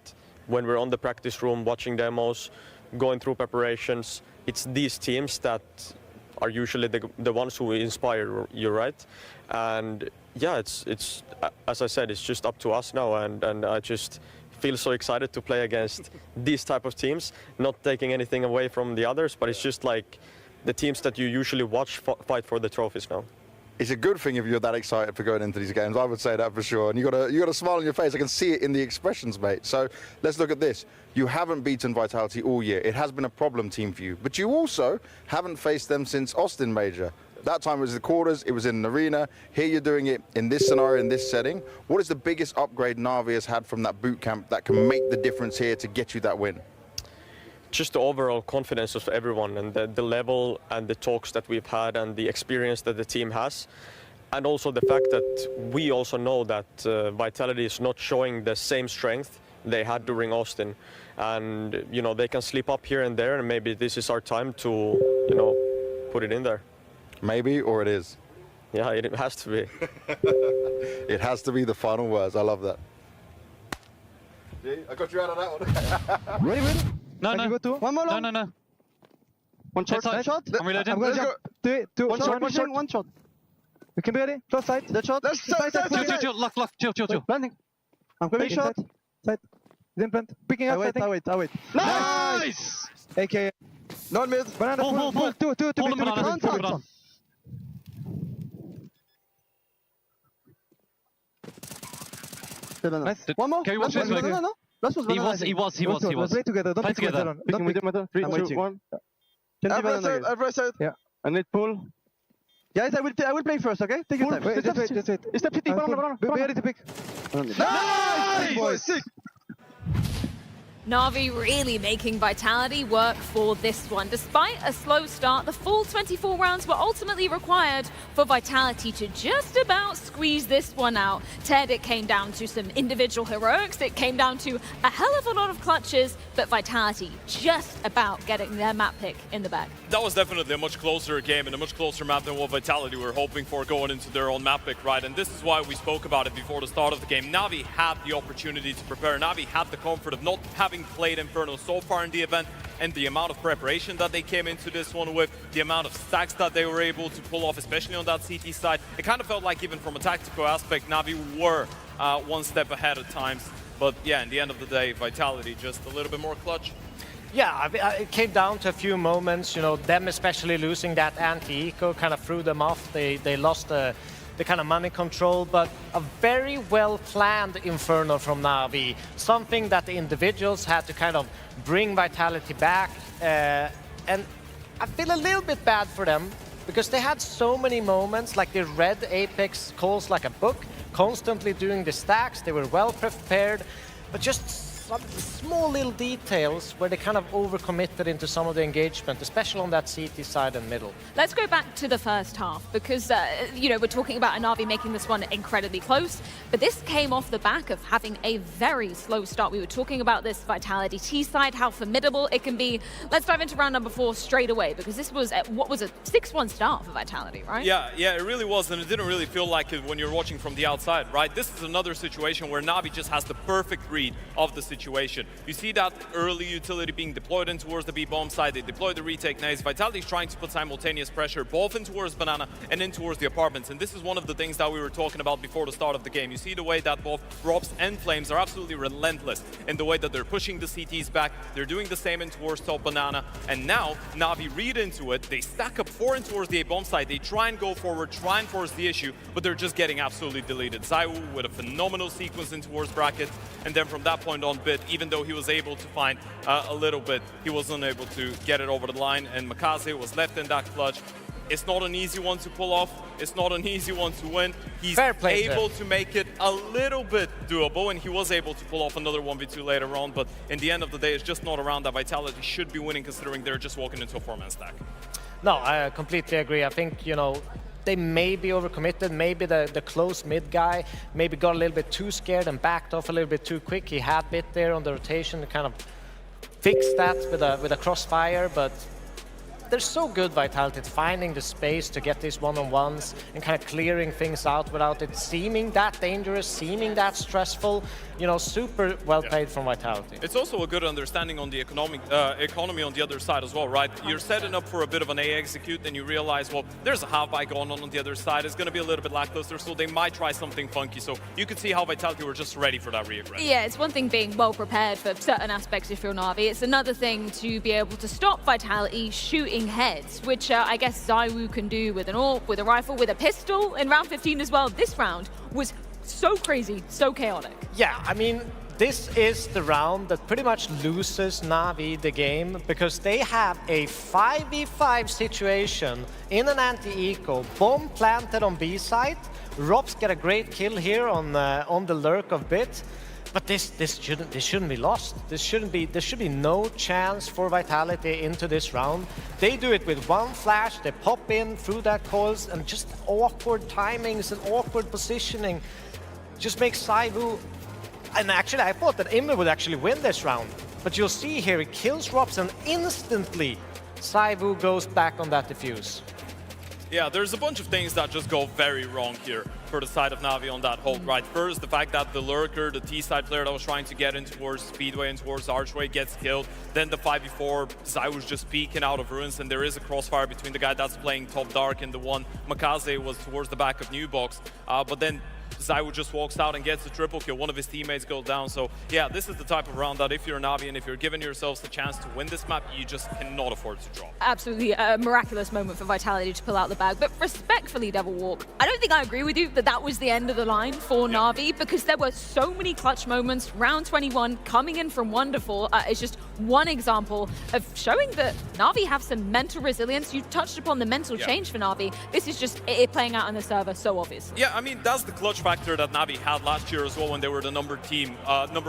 when we're on the practice room, watching demos, going through preparations, it's these teams that are usually the ones who inspire you, right? And yeah, it's as I said, it's just up to us now, and I just feel so excited to play against these type of teams, not taking anything away from the others, but it's just like the teams that you usually watch fight for the trophies now. It's a good thing if you're that excited for going into these games. I would say that for sure. And you got a smile on your face. I can see it in the expressions, mate. So let's look at this. You haven't beaten Vitality all year. It has been a problem team for you. But you also haven't faced them since Austin Major. That time it was the quarters, it was in an arena. Here you're doing it in this scenario, in this setting. What is the biggest upgrade Na'Vi has had from that boot camp that can make the difference here to get you that win? Just the overall confidence of everyone, and the level and the talks that we've had and the experience that the team has. And also the fact that we also know that Vitality is not showing the same strength they had during Austin. And, you know, they can slip up here and there, and maybe this is our time to, you know, put it in there. Maybe, or it is. Yeah, it has to be. It has to be the final words. I love that. See, I got you out of that one. Ready? No. One more long. No. One shot. I'm reloading. I'm gonna jump. Two. One shot. We can be ready. Close sight. That shot. Chill. Lock. Chill. Planting. I'm coming. Shot. Sight. Then plant. Picking up. I wait. Nice! AK. Non mid. Banana. Full. Two. Pull the banana. Nice. One more. Okay, watch this. No. He was. Play together. Don't play together. Don't pick. I'm waiting. I've rest out. Yeah. I need pull. Guys, I will play first, okay? Take your time. Wait. Step city. Be ready to pick. Nice, boys. Sick. Na'Vi really making Vitality work for this one. Despite a slow start, the full 24 rounds were ultimately required for Vitality to just about squeeze this one out. Ted, it came down to some individual heroics, it came down to a hell of a lot of clutches, but Vitality just about getting their map pick in the bag. That was definitely a much closer game and a much closer map than what Vitality were hoping for going into their own map pick, right? And this is why we spoke about it before the start of the game. Na'Vi had the opportunity to prepare. Na'Vi had the comfort of not having played Inferno so far in the event, and the amount of preparation that they came into this one with, the amount of stacks that they were able to pull off, especially on that CT side. It kind of felt like, even from a tactical aspect, Na'Vi were one step ahead at times. But yeah, in the end of the day, Vitality just a little bit more clutch. Yeah, it came down to a few moments, you know, them especially losing that anti-eco kind of threw them off. They lost the kind of money control, but a very well-planned Inferno from Na'Vi. Something that the individuals had to kind of bring Vitality back. And I feel a little bit bad for them, because they had so many moments, like they read Apex calls like a book, constantly doing the stacks, they were well prepared, but just some small little details where they kind of overcommitted into some of the engagement, especially on that CT side and middle. Let's go back to the first half, because, you know, we're talking about Na'Vi making this one incredibly close, but this came off the back of having a very slow start. We were talking about this Vitality T side, how formidable it can be. Let's dive into round number 4 straight away, because this was what was a 6-1 start for Vitality, right? Yeah, it really was, and it didn't really feel like it when you're watching from the outside, right? This is another situation where Na'Vi just has the perfect read of the situation. situation. You see that early utility being deployed in towards the B-bomb side. They deploy the retake nades. Vitality is trying to put simultaneous pressure both in towards Banana and in towards the apartments. And this is one of the things that we were talking about before the start of the game. You see the way that both Robs and Flames are absolutely relentless in the way that they're pushing the CTs back. They're doing the same in towards top Banana. And now Na'Vi read into it. They stack up 4 in towards the A-bomb side. They try and go forward, try and force the issue, but they're just getting absolutely deleted. ZywOo with a phenomenal sequence in towards bracket, and then from that point on, Bit, even though he was able to find a little bit, he wasn't able to get it over the line, and Makaze was left in that clutch. It's not an easy one to pull off. It's not an easy one to win. He's able to make it a little bit doable, and he was able to pull off another 1v2 later on, but in the end of the day, it's just not a round that Vitality should be winning, considering they're just walking into a 4-man stack. No, I completely agree. I think, you know, they may be overcommitted. Maybe the close mid guy maybe got a little bit too scared and backed off a little bit too quick. He had Bit there on the rotation to kind of fix that with a crossfire, but they're so good, Vitality, at finding the space to get these one-on-ones and kind of clearing things out without it seeming that dangerous, seeming that stressful. You know, super well played from Vitality. It's also a good understanding on the economy on the other side as well, right? You're setting up for a bit of an A execute, then you realize, well, there's a half-buy going on the other side. It's going to be a little bit lackluster, so they might try something funky. So you could see how Vitality were just ready for that re-aggression. Yeah, it's one thing being well prepared for certain aspects if you're Na'Vi. It's another thing to be able to stop Vitality shooting heads, which I guess ZywOo can do with an AWP, with a rifle, with a pistol in round 15 as well. This round was so crazy, so chaotic. Yeah, I mean, this is the round that pretty much loses Na'Vi the game, because they have a 5v5 situation in an anti-eco, bomb planted on B side. Robs get a great kill here on the lurk of Bit. But this shouldn't be lost. There should be no chance for Vitality into this round. They do it with one flash, they pop in through that coils, and just awkward timings and awkward positioning just makes ZywOo. And actually, I thought that Imre would actually win this round. But you'll see here, he kills Robs, and instantly ZywOo goes back on that defuse. Yeah, there's a bunch of things that just go very wrong here for the side of Na'Vi on that hold, right? First, the fact that the lurker, the T-side player that was trying to get in towards Speedway and towards Archway gets killed. Then the 5v4, ZywOo's just peeking out of Ruins, and there is a crossfire between the guy that's playing top dark and the one Makaze was towards the back of New Box. But then ZywOo just walks out and gets a triple kill. One of his teammates goes down. So yeah, this is the type of round that if you're Na'Vi and if you're giving yourselves the chance to win this map, you just cannot afford to drop. Absolutely a miraculous moment for Vitality to pull out the bag. But respectfully, Devil Walk, I don't think I agree with you that that was the end of the line for Na'Vi, because there were so many clutch moments. Round 21 coming in from Wonderful is just one example of showing that Na'Vi have some mental resilience. You touched upon the mental change for Na'Vi. This is just it playing out on the server so obviously. Yeah, I mean, that's the clutch factor that Na'Vi had last year as well when they were the number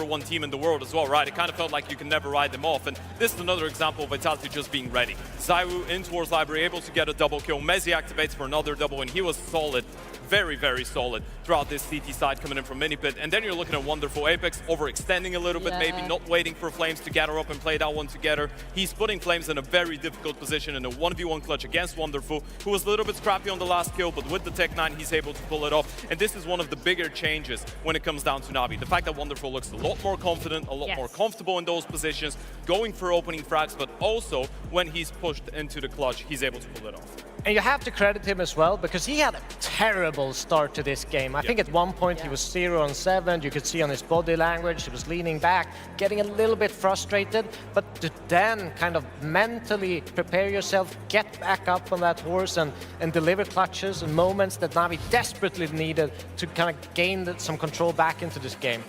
one team in the world as well, right? It kind of felt like you can never ride them off, and this is another example of Vitality just being ready. ZywOo in towards Library, able to get a double kill. Mezzi activates for another double, and he was solid, very, very solid throughout this CT side coming in from Minipit. And then you're looking at Wonderful. Apex overextending a little bit, maybe not waiting for Flames to gather up and play that one together. He's putting Flames in a very difficult position in a 1v1 clutch against Wonderful, who was a little bit scrappy on the last kill, but with the Tech 9, he's able to pull it off. And this is one of the bigger changes when it comes down to Na'Vi. The fact that Wonderful looks a lot more confident, a lot more comfortable in those positions, going for opening frags, but also when he's pushed into the clutch, he's able to pull it off. And you have to credit him as well, because he had a terrible start to this game. I think at one point he was 0 on 7. You could see on his body language, he was leaning back, getting a little bit frustrated. But to then kind of mentally prepare yourself, get back up on that horse and deliver clutches and moments that Na'Vi desperately needed to kind of gain some control back into this game.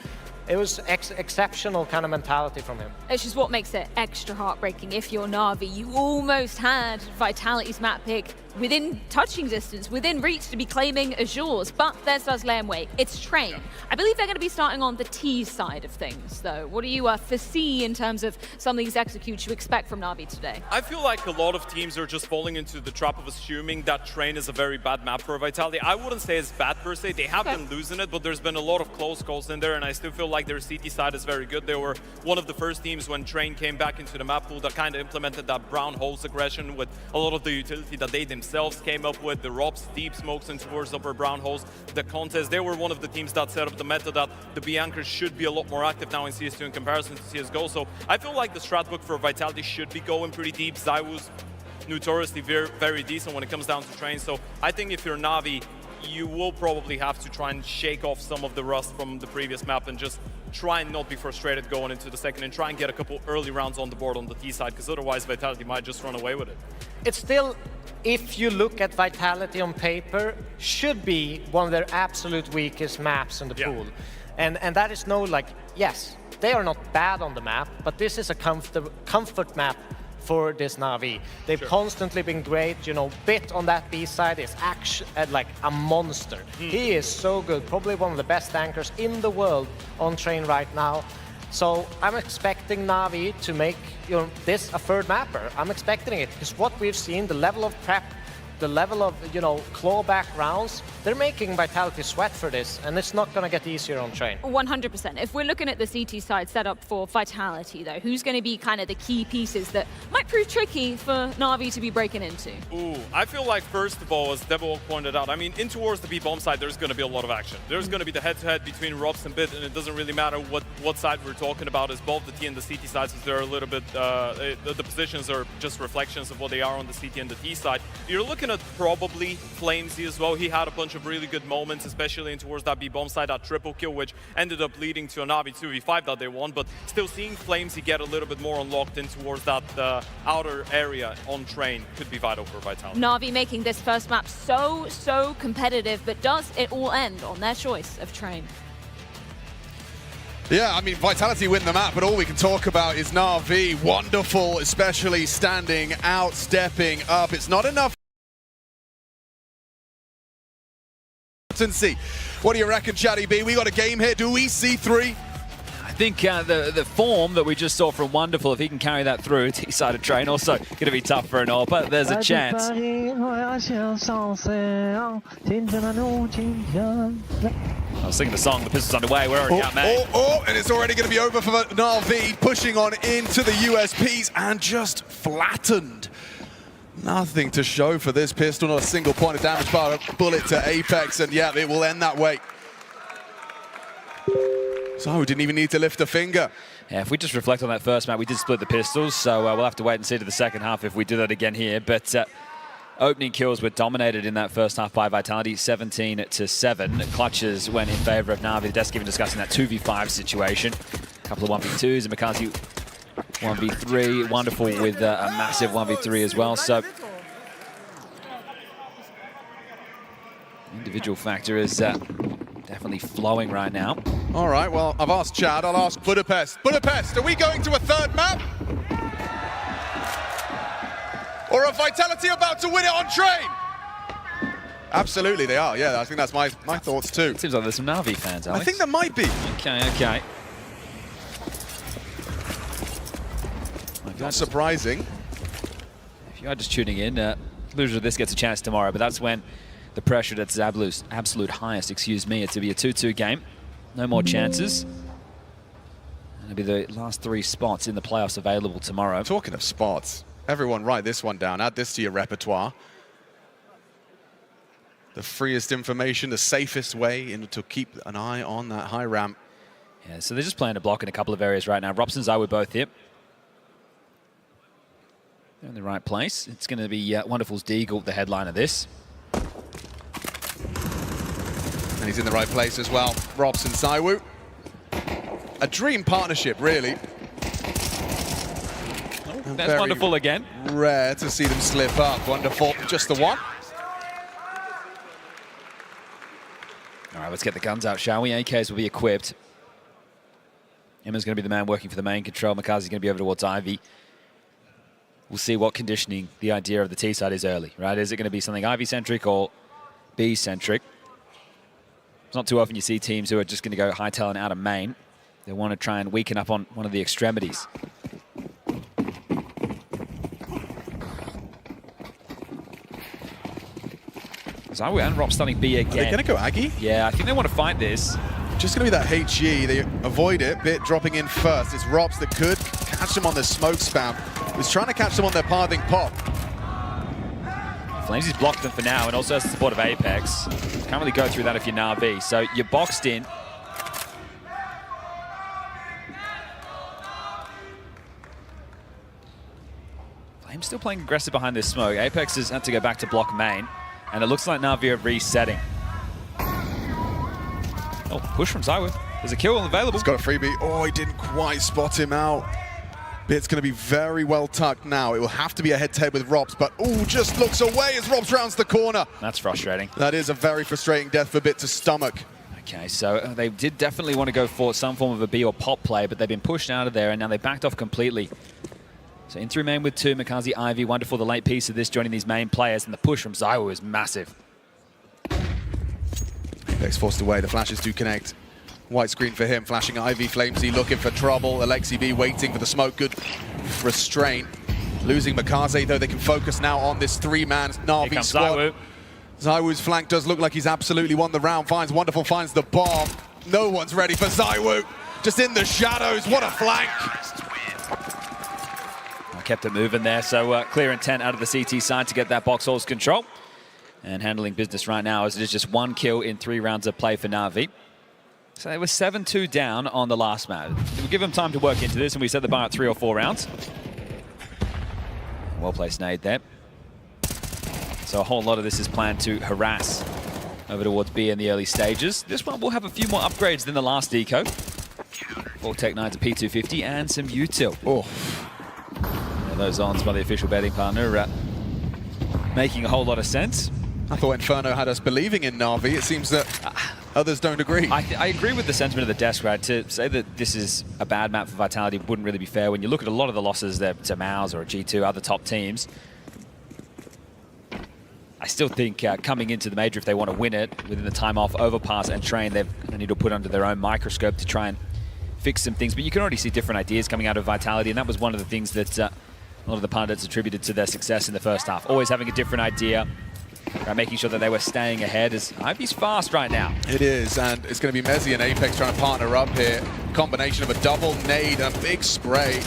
It was exceptional kind of mentality from him. It's just what makes it extra heartbreaking if you're Na'Vi. You almost had Vitality's map pick within touching distance, within reach to be claiming Azure's, but there's Lamway. It's Train. I believe they're going to be starting on the T side of things, though. What do you foresee in terms of some of these executes you expect from Na'Vi today? I feel like a lot of teams are just falling into the trap of assuming that Train is a very bad map for Vitality. I wouldn't say it's bad per se. They have been losing it, but there's been a lot of close calls in there, and I still feel like their CT side is very good. They were one of the first teams when Train came back into the map pool that kind of implemented that brown holes aggression with a lot of the utility that they didn't themselves came up with, the Robs deep smokes in towards upper brown holes, the contest. They were one of the teams that set up the meta that the B-Anchors should be a lot more active now in CS2 in comparison to CSGO. So I feel like the strat book for Vitality should be going pretty deep. ZywOo's notoriously very decent when it comes down to train. So I think if you're Na'Vi, you will probably have to try and shake off some of the rust from the previous map and just try and not be frustrated going into the second and try and get a couple early rounds on the board on the T side, because otherwise Vitality might just run away with it. It's still, if you look at Vitality on paper, should be one of their absolute weakest maps in the pool. And that is no, like, yes, they are not bad on the map, but this is a comfort map for this Na'Vi. They've constantly been great, you know. Bit on that B side is actually like a monster. He is so good, probably one of the best anchors in the world on train right now. So I'm expecting Na'Vi to make, you know, this a third mapper. I'm expecting it, because what we've seen, the level of prep, the level of, you know, clawback rounds, they're making Vitality sweat for this, and it's not going to get easier on train. 100%. If we're looking at the CT side setup for Vitality, though, who's going to be kind of the key pieces that might prove tricky for Na'Vi to be breaking into? Ooh, I feel like, first of all, as Devil pointed out, I mean, in towards the B-bomb side, there's going to be a lot of action. There's going to be the head-to-head between Robs and Bit, and it doesn't really matter what side we're talking about, as both the T and the CT sides, as they're a little bit, the positions are just reflections of what they are on the CT and the T side. You're looking at probably Flamesy as well. He had a bunch of really good moments, especially in towards that B-bomb side, that triple kill, which ended up leading to a Na'Vi 2v5 that they won, but still seeing Flamesy get a little bit more unlocked in towards that outer area on train could be vital for Vitality. Na'Vi making this first map so competitive, but does it all end on their choice of train? Yeah, I mean, Vitality win the map, but all we can talk about is Na'Vi. Wonderful, especially standing out, stepping up. It's not enough. What do you reckon, Chatty B? We got a game here. Do we see 3? I think the form that we just saw from Wonderful, if he can carry that through, T-sided train also going to be tough for an all, but there's a chance. I was singing the song, the pistol's underway, we're already out, mate. And it's already going to be over for Na'Vi, pushing on into the USPs and just flattened. Nothing to show for this pistol, not a single point of damage bar, a bullet to Apex, and yeah, it will end that way. So we didn't even need to lift a finger. Yeah, if we just reflect on that first map, we did split the pistols, so we'll have to wait and see to the second half if we do that again here. But opening kills were dominated in that first half by Vitality, 17-7. Clutches went in favor of Na'Vi. The desk even discussing that 2v5 situation. A couple of 1v2s, and Mikazi 1v3, Wonderful with a massive 1v3 as well. So individual factor is definitely flowing right now. All right, well, I've asked Chad, I'll ask Budapest. Budapest, are we going to a third map? Or are Vitality about to win it on train? Absolutely, they are. Yeah, I think that's my thoughts too. It seems like there's some Na'Vi fans, Alex. I think there might be. Okay. Not surprising. If you are just tuning in, loser of this gets a chance tomorrow, but that's when the pressure at its absolute highest, it's to be a 2-2 game. No more chances. It'll be the last 3 spots in the playoffs available tomorrow. Talking of spots, everyone write this one down. Add this to your repertoire. The freest information, the safest way to keep an eye on that high ramp. Yeah, so they're just playing a block in a couple of areas right now. Robs and ZywOo both here. They're in the right place. It's going to be Wonderful's Deagle, the headline of this. And he's in the right place as well. Robs and ZywOo. A dream partnership, really. Oh, that's Wonderful again. Rare to see them slip up. Wonderful, just the one. All right, let's get the guns out, shall we? AKs will be equipped. Emma's going to be the man working for the main control. Mikazi's going to be over towards Ivy. We'll see what conditioning the idea of the T side is early, right? Is it going to be something Ivy-centric or B-centric? It's not too often you see teams who are just going to go high talent out of main. They want to try and weaken up on one of the extremities. ZywOo and Rob starting B again. Are they going to go Aggie? Yeah, I think they want to fight this. Just going to be that HE. They avoid it. Bit dropping in first. It's Robs that could catch them on the smoke spam. He's trying to catch them on their pathing pop. Flames has blocked them for now and also has the support of Apex. Can't really go through that if you're Na'Vi. So you're boxed in. Flames still playing aggressive behind this smoke. Apex has had to go back to block main. And it looks like Na'Vi are resetting. Oh, push from ZywOo. There's a kill available. He's got a freebie. Oh, he didn't quite spot him out. Bit's going to be very well tucked now. It will have to be a head-to-head with Robs, but oh, just looks away as Robs rounds the corner. That's frustrating. That is a very frustrating death for Bit to stomach. Okay, so they did definitely want to go for some form of a B or pop play, but they've been pushed out of there, and now they backed off completely. So in through main with 2, Makazi, Ivy, wonderful, the late piece of this, joining these main players, and the push from ZywOo is massive. Apex forced away, the flashes do connect. White screen for him, flashing Ivy, Flamesy looking for trouble. Alexi B waiting for the smoke, good restraint. Losing Makaze, though they can focus now on this 3-man Na'Vi squad. ZywOo's flank does look like he's absolutely won the round. Finds Wonderful, finds the bomb. No one's ready for ZywOo. Just in the shadows, what a flank. Kept it moving there, so clear intent out of the CT side to get that box holes control. And handling business right now as it is just 1 kill in 3 rounds of play for Na'Vi. So they were 7-2 down on the last match. We'll give them time to work into this, and we set the bar at 3 or 4 rounds. Well placed nade there. So a whole lot of this is planned to harass over towards B in the early stages. This one will have a few more upgrades than the last deco. 4 Tech 9s, a P250, and some util. Oh. Those ons by the official betting partner making a whole lot of sense. I thought Inferno had us believing in Na'Vi. It seems that others don't agree. I agree with the sentiment of the desk, right? To say that this is a bad map for Vitality wouldn't really be fair. When you look at a lot of the losses there to Maus or G2, other top teams, I still think coming into the major, if they want to win it, within the time off, overpass and train, they need to put under their own microscope to try and fix some things. But you can already see different ideas coming out of Vitality, and that was one of the things that a lot of the pundits attributed to their success in the first half. Always having a different idea, making sure that they were staying ahead. As Ivy's fast right now. It is, and it's going to be Mezzi and Apex trying to partner up here. Combination of a double nade and a big spray.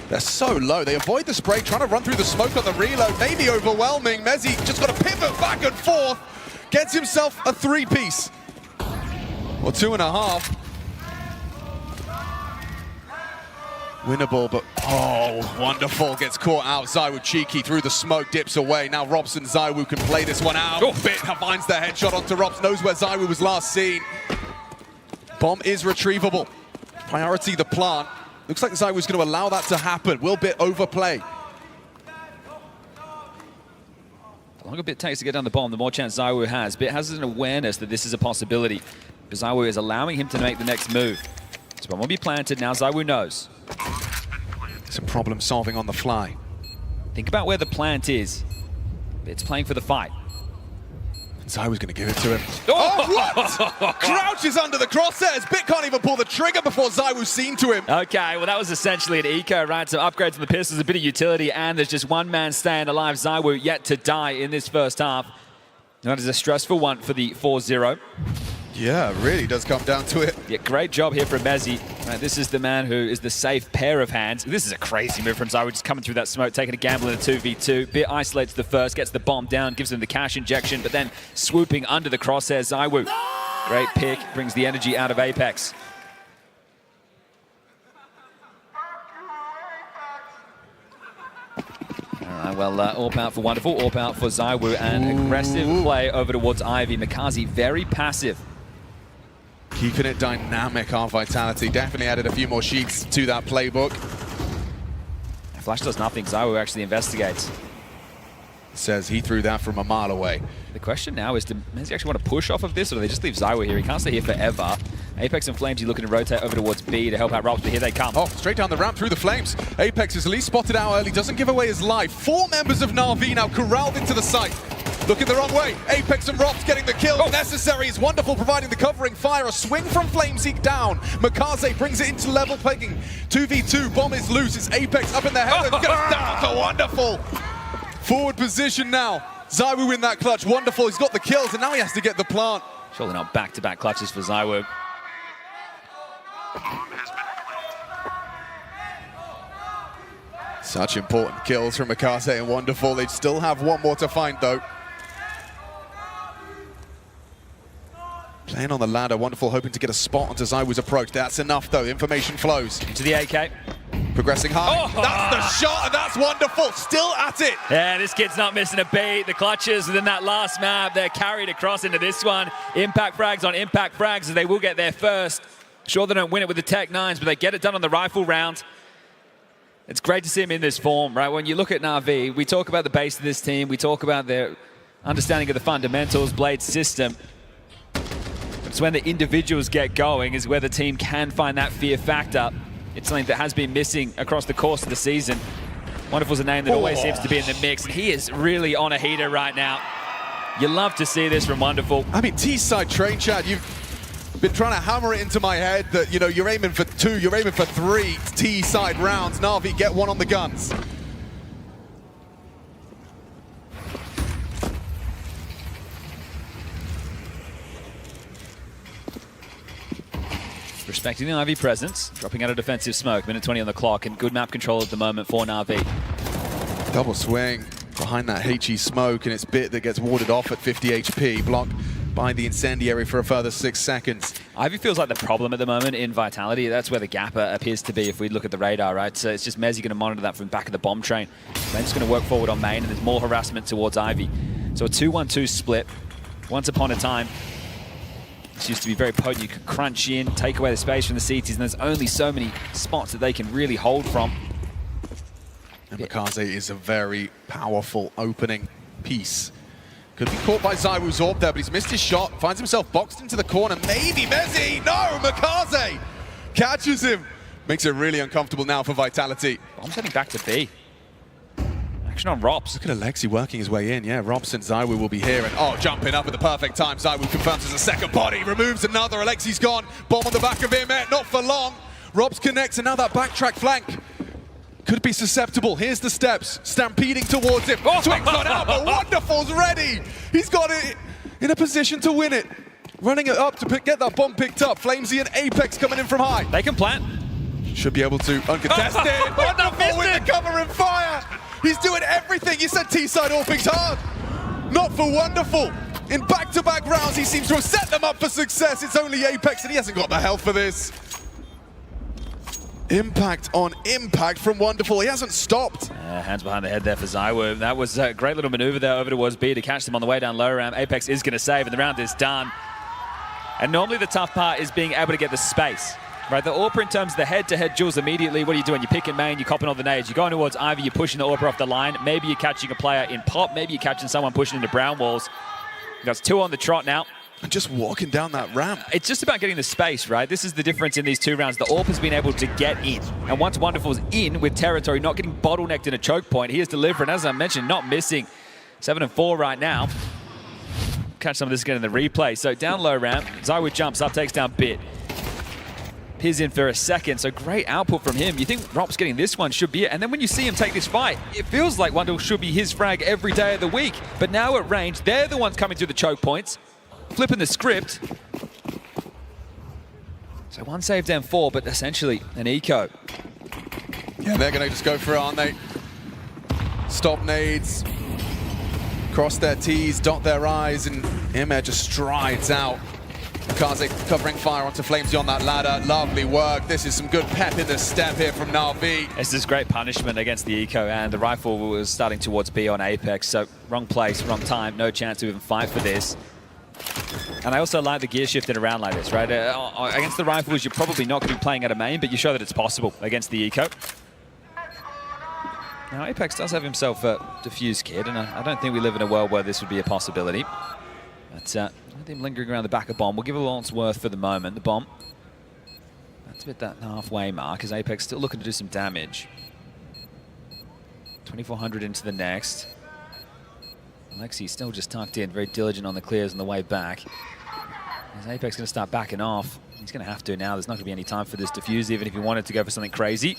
They're so low. They avoid the spray, trying to run through the smoke on the reload. Maybe overwhelming. Mezzi just got to pivot back and forth. Gets himself a 3-piece. Or 2.5. Winnable, but oh, wonderful. Gets caught out. ZywOo cheeky through the smoke, dips away. Now Robson, ZywOo can play this one out. Bit finds the headshot onto Robs, knows where ZywOo was last seen. Bomb is retrievable. Priority the plant. Looks like ZywOo's going to allow that to happen. Will Bit overplay? The longer Bit takes to get down the bomb, the more chance ZywOo has. Bit has an awareness that this is a possibility. But ZywOo is allowing him to make the next move. So bomb will be planted. Now ZywOo knows. Some problem solving on the fly. Think about where the plant is. It's playing for the fight. ZywOo's going to give it to him. Oh, what? Crouches under the crosshairs. Bit can't even pull the trigger before ZywOo's seen to him. Okay, well that was essentially an eco, right? Some upgrades on the pistols, a bit of utility, and there's just one man staying alive. ZywOo yet to die in this first half. That is a stressful one for the 4-0. Yeah, it really does come down to it. Yeah, great job here from Mezzi. Right, this is the man who is the safe pair of hands. This is a crazy move from ZywOo, just coming through that smoke, taking a gamble in a 2v2. Bit isolates the first, gets the bomb down, gives him the cash injection, but then swooping under the crosshairs, ZywOo. Great pick, brings the energy out of Apex. All right, well, AWP out for Wonderful, AWP out for ZywOo, and aggressive play over towards Ivy. Makazi very passive. Keeping it dynamic, our Vitality. Definitely added a few more sheets to that playbook. Flash does nothing. ZywOo actually investigates. Says he threw that from a mile away. The question now is, does Mezzi actually want to push off of this, or do they just leave ZywOo here? He can't stay here forever. Apex and Flames, looking to rotate over towards B to help out Robs, but here they come. Oh, straight down the ramp through the Flames. Apex is at least spotted out early, doesn't give away his life. 4 members of Na'Vi now corralled into the site. Looking the wrong way. Apex and Robs getting the kill. Necessary is Wonderful, providing the covering fire. A swing from Flameseek down. Makaze brings it into level pegging. 2v2, bomb is loose. It's Apex up in the head. It's gonna down to Wonderful. Forward position now. ZywOo in that clutch. Wonderful, he's got the kills, and now he has to get the plant. Surely not back-to-back clutches for ZywOo. Such important kills from Makaze and Wonderful. They still have one more to find, though. Staying on the ladder, Wonderful hoping to get a spot onto ZywOo's approach. That's enough though, information flows. Into the AK. Progressing high. Oh. That's the shot, and that's Wonderful, still at it. Yeah, this kid's not missing a beat. The clutches within that last map, they're carried across into this one. Impact frags on impact frags, as they will get there first. Sure, they don't win it with the Tech 9s, but they get it done on the rifle round. It's great to see him in this form, right? When you look at Na'Vi, we talk about the base of this team, we talk about their understanding of the fundamentals, Blade system. It's when the individuals get going is where the team can find that fear factor. It's something that has been missing across the course of the season. Wonderful's a name that always seems to be in the mix, and he is really on a heater right now. You love to see this from Wonderful. I mean, T-side train, Chad, you've been trying to hammer it into my head that, you know, you're aiming for 2, you're aiming for 3 T-side rounds. Na'Vi get one on the guns. Respecting the Na'Vi presence, dropping out a defensive smoke, minute 20 on the clock, and good map control at the moment for Na'Vi. Double swing behind that HE smoke, and it's Bit that gets warded off at 50 HP, blocked by the incendiary for a further 6 seconds. Ivy feels like the problem at the moment in Vitality. That's where the gap appears to be if we look at the radar, right? So it's just Mezzy going to monitor that from the back of the bomb train. Then just going to work forward on main, and there's more harassment towards Ivy. So a 2-1-2 split. Once upon a time, this used to be very potent. You could crunch in, take away the space from the CTs, and there's only so many spots that they can really hold from. And Makaze is a very powerful opening piece. Could be caught by ZywOo's AWP there, but he's missed his shot, finds himself boxed into the corner. Maybe Mezzy! No! Makaze catches him. Makes it really uncomfortable now for Vitality. Bomb's heading back to B. Action on Robs. Look at Alexi working his way in. Yeah, Robs and ZywOo will be here. And oh, jumping up at the perfect time. ZywOo confirms as a second body, removes another. Alexi's gone. Bomb on the back of him. Not for long. Robs connects, and now that backtrack flank could be susceptible. Here's the steps, stampeding towards him. Oh, swings on out, but Wonderful's ready. He's got it in a position to win it. Running it up to get that bomb picked up. Flamesy and Apex coming in from high. They can plant. Should be able to uncontested. Wonderful with the cover and fire. He's doing everything. You said T-side AWPing's hard. Not for Wonderful. In back-to-back rounds, he seems to have set them up for success. It's only Apex, and he hasn't got the health for this. Impact on impact from Wonderful. He hasn't stopped. Hands behind the head there for ZywOo. That was a great little maneuver there over towards B to catch them on the way down low ramp. Apex is going to save, and the round is done. And normally the tough part is being able to get the space. Right, the AWPer in terms of the head-to-head duels immediately, what are you doing? You're picking main, you're copping all the nades, you're going towards Ivy, you're pushing the AWPer off the line, maybe you're catching a player in pop, maybe you're catching someone pushing into brown walls. That's 2 on the trot now. And just walking down that ramp. It's just about getting the space, right? This is the difference in these 2 rounds. The AWP has been able to get in. And once Wonderful's in with territory, not getting bottlenecked in a choke point, he is delivering, as I mentioned, not missing. 7-4 right now. Catch some of this again in the replay. So down low ramp, ZywOo jumps up, takes down Bit. He's in for a second, so great output from him. You think Rop's getting this one should be it. And then when you see him take this fight, it feels like Wonderful should be his frag every day of the week. But now at range, they're the ones coming through the choke points, flipping the script. So 1 saved M4, but essentially an eco. Yeah, they're going to just go for it, aren't they? Stop nades, cross their T's, dot their I's, and Imer just strides out. Makaze covering fire onto Flamesy on that ladder. Lovely work. This is some good pep in the step here from Na'Vi. This is great punishment against the eco, and the rifle was starting towards B on Apex, so wrong place, wrong time, no chance to even fight for this. And I also like the gear shifting around like this, right? Against the rifles, you're probably not going to be playing at a main, but you show that it's possible against the eco. Now, Apex does have himself a diffused kit, and I don't think we live in a world where this would be a possibility. But I think lingering around the back of bomb. We'll give it all it's worth for the moment. The bomb. That's about that halfway mark, as Apex still looking to do some damage. 2,400 into the next. Alexi still just tucked in, very diligent on the clears on the way back. Is Apex going to start backing off? He's going to have to now. There's not going to be any time for this defuse, even if he wanted to go for something crazy.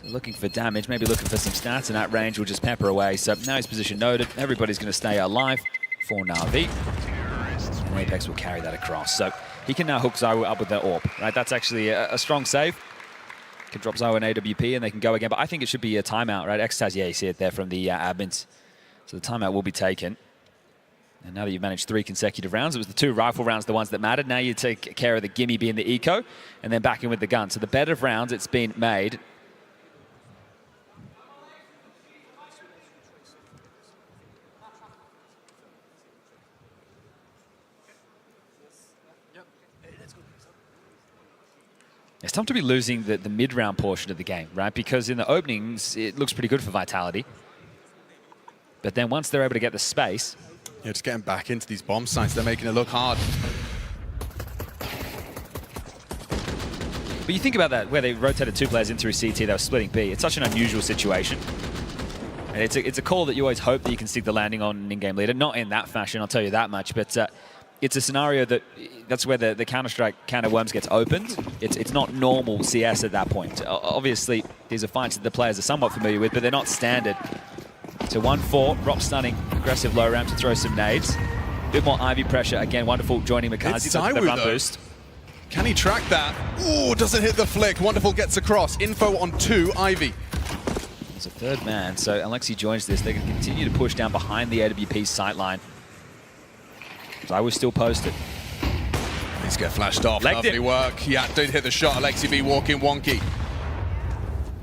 So looking for damage, maybe looking for some stats, and that range will just pepper away. So now his position noted. Everybody's going to stay alive for Na'Vi. And Apex will carry that across. So he can now hook ZywOo up with their AWP. Right? That's actually a strong save. Can drop ZywOo an AWP and they can go again. But I think it should be a timeout, right? Extaz, yeah, you see it there from the admins. So the timeout will be taken. And now that you've managed 3 consecutive rounds, it was the 2 rifle rounds, the ones that mattered. Now you take care of the gimme being the eco, and then back in with the gun. So the bet of rounds, it's been made. It's time to be losing the mid-round portion of the game, right? Because in the openings, it looks pretty good for Vitality. But then once they're able to get the space... Yeah, just getting back into these bomb sites, they're making it look hard. But you think about that, where they rotated 2 players in through CT, they were splitting B. It's such an unusual situation. And it's a call that you always hope that you can stick the landing on an in-game leader. Not in that fashion, I'll tell you that much. But it's a scenario that's where the Counter-Strike counter-worms gets opened. It's not normal CS at that point. Obviously, these are fights that the players are somewhat familiar with, but they're not standard. So 1-4, Rob stunning, aggressive low ramp to throw some nades. Bit more Ivy pressure. Again, wonderful joining Makazi. It's ZywOo, the run though. boost. Can he track that? Ooh, doesn't hit the flick. Wonderful gets across. Info on 2, Ivy. There's a 3rd man, so Alexi joins this. They can continue to push down behind the AWP sightline. ZywOo still posted. He's get flashed off. Legged Lovely it. work. Yeah, did hit the shot. Alexi B walking wonky.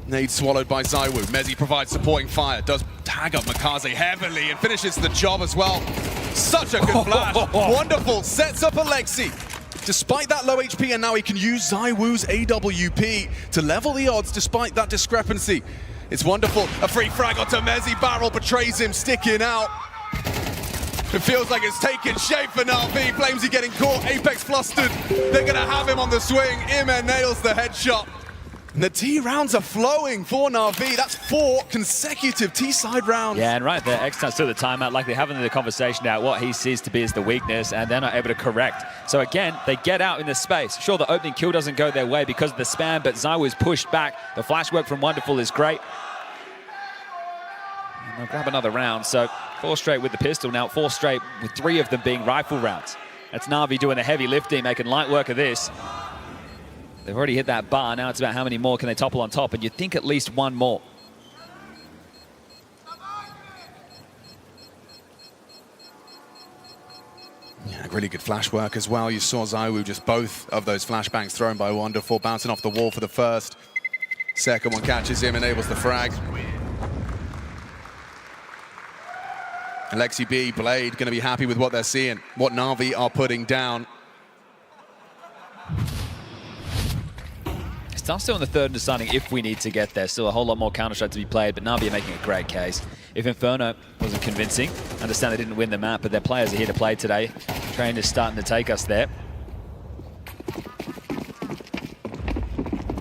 Nade swallowed by ZywOo. Mezzi provides supporting fire. Does tag up Makaze heavily and finishes the job as well. Such a good flash. Wonderful. Sets up Alexi. Despite that low HP, and now he can use ZywOo's AWP to level the odds despite that discrepancy. It's wonderful. A free frag onto Mezzi. Barrel betrays him, sticking out. It feels like it's taking shape for Na'Vi. Flamesy getting caught. Apex flustered. They're going to have him on the swing. Imer nails the headshot. And the T rounds are flowing for Na'Vi. That's 4 consecutive T-side rounds. Yeah, and right there, Xtan's still the timeout, like they're having the conversation about what he sees to be as the weakness, and they're not able to correct. So again, they get out in the space. Sure, the opening kill doesn't go their way because of the spam, but ZywOo's pushed back. The flash work from Wonderful is great. And they'll grab another round. So 4 straight with the pistol now, 4 straight with 3 of them being rifle rounds. That's Na'Vi doing the heavy lifting, making light work of this. They've already hit that bar. Now it's about how many more can they topple on top, and you'd think at least 1 more. Yeah, really good flash work as well. You saw ZywOo just both of those flashbangs thrown by Wonderful, bouncing off the wall for the first. Second one catches him, enables the frag. Alexi B, Blade, going to be happy with what they're seeing, what Na'Vi are putting down. It's still in the 3rd and deciding if we need to get there. Still a whole lot more Counter-Strike to be played, but Na'Vi are making a great case. If Inferno wasn't convincing, I understand they didn't win the map, but their players are here to play today. Train is starting to take us there.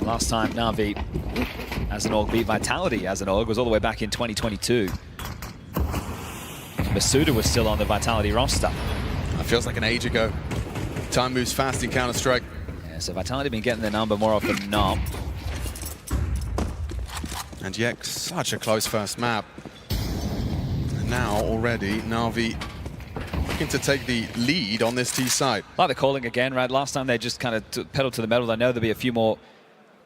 Last time Na'Vi as an org beat Vitality as an org was all the way back in 2022. Masuda was still on the Vitality roster. That feels like an age ago. Time moves fast in Counter-Strike. So Vitality have been getting their number more often than not. And yet, such a close first map. And now, already, Na'Vi looking to take the lead on this T side. Like the calling again, right? Last time they just kind of pedal to the metal. I know there'll be a few more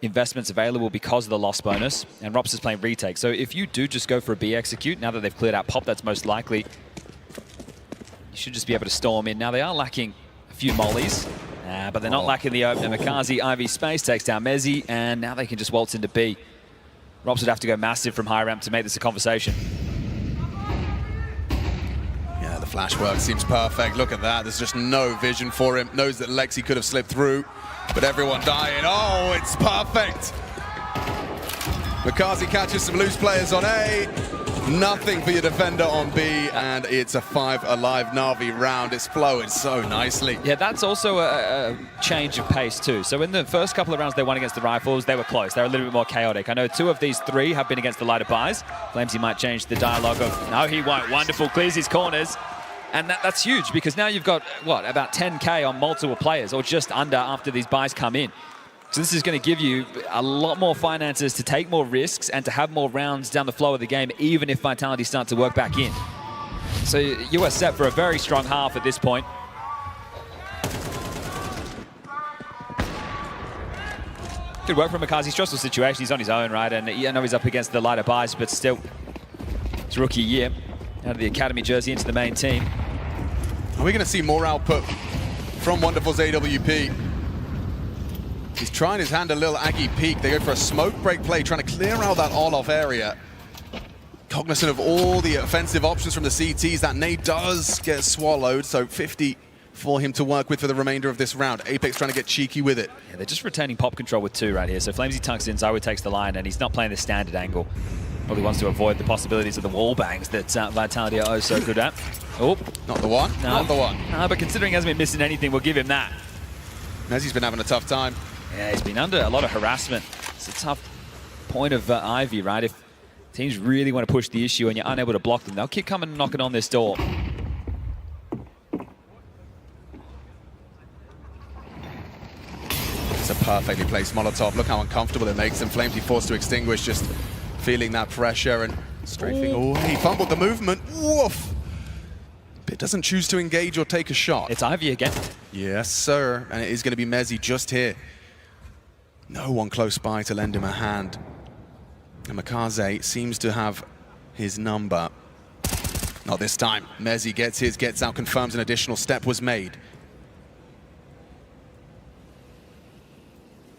investments available because of the loss bonus. And Rops is playing retake. So if you do just go for a B execute, now that they've cleared out Pop, that's most likely. You should just be able to storm in. Now, they are lacking a few mollies. But they're not lacking the opener. Makazi, Ivy space, takes down Mezzi, and now they can just waltz into B. Robs would have to go massive from high ramp to make this a conversation. Yeah, the flash work seems perfect. Look at that. There's just no vision for him. Knows that Lexi could have slipped through, but everyone dying. Oh, it's perfect. Makazi catches some loose players on A. Nothing for your defender on B, and it's a 5 alive Na'Vi round. It's flowing so nicely. Yeah, that's also a change of pace too. So in the first couple of rounds they won against the Rifles, they were close. They were a little bit more chaotic. I know 2 of these 3 have been against the lighter buys. Flamesy might change the dialogue of, no, he won't. Wonderful, clears his corners. And that's huge because now you've got, what, about 10K on multiple players, or just under after these buys come in. So this is going to give you a lot more finances to take more risks and to have more rounds down the flow of the game, even if Vitality start to work back in. So you are set for a very strong half at this point. Good work from Makazi. Stressful situation. He's on his own, right? And I know he's up against the lighter buys, but still, it's rookie year. Out of the academy jersey into the main team. Are we going to see more output from Wonderful's AWP? He's trying his hand a little Aggie peek. They go for a smoke break play, trying to clear out that all-off area. Cognizant of all the offensive options from the CTs, that nade does get swallowed, so 50 for him to work with for the remainder of this round. Apex trying to get cheeky with it. Yeah, they're just retaining pop control with 2 right here. So Flamesy tucks in, Zywo takes the line, and he's not playing the standard angle. Probably wants to avoid the possibilities of the wall bangs that Vitality are oh so good at. Oh, not the one. No. Not the one. But considering he hasn't been missing anything, we'll give him that. Mezzi's been having a tough time. Yeah, he's been under a lot of harassment. It's a tough point of Ivy, right? If teams really want to push the issue and you're unable to block them, they'll keep coming and knocking on this door. It's a perfectly placed Molotov. Look how uncomfortable it makes him. Flamesy forced to extinguish, just feeling that pressure and strafing. Oh, he fumbled the movement. Woof! Bit doesn't choose to engage or take a shot. It's Ivy again. Yes, sir. And it is going to be Mezzi just here. No one close by to lend him a hand. And Makaze seems to have his number. Not this time. Mezzi gets his, gets out, confirms an additional step was made.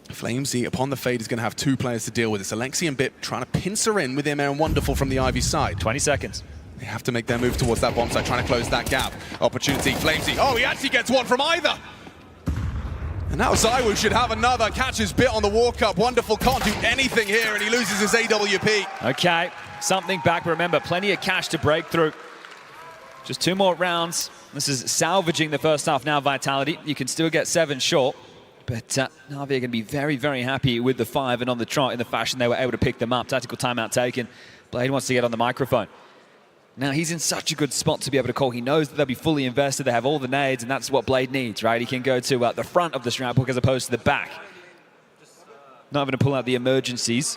Flamesy, upon the fade, is going to have 2 players to deal with. It's Alexi and Bip trying to pincer in with him and Wonderful from the Ivy side. 20 seconds. They have to make their move towards that bomb side, trying to close that gap. Opportunity, Flamesy. Oh, he actually gets one from either. And now Zywo should have another. Catches Bit on the walk-up. Wonderful can't do anything here, and he loses his AWP. Okay, something back. But remember, plenty of cash to break through. Just 2 more rounds. This is salvaging the first half now, Vitality. You can still get 7 short. But Na'Vi are going to be very, very happy with the 5 and on the trot in the fashion they were able to pick them up. Tactical timeout taken. Blade wants to get on the microphone. Now, he's in such a good spot to be able to call. He knows that they'll be fully invested. They have all the nades, and that's what Blade needs, right? He can go to the front of the strap hook as opposed to the back. Not having to pull out the emergencies.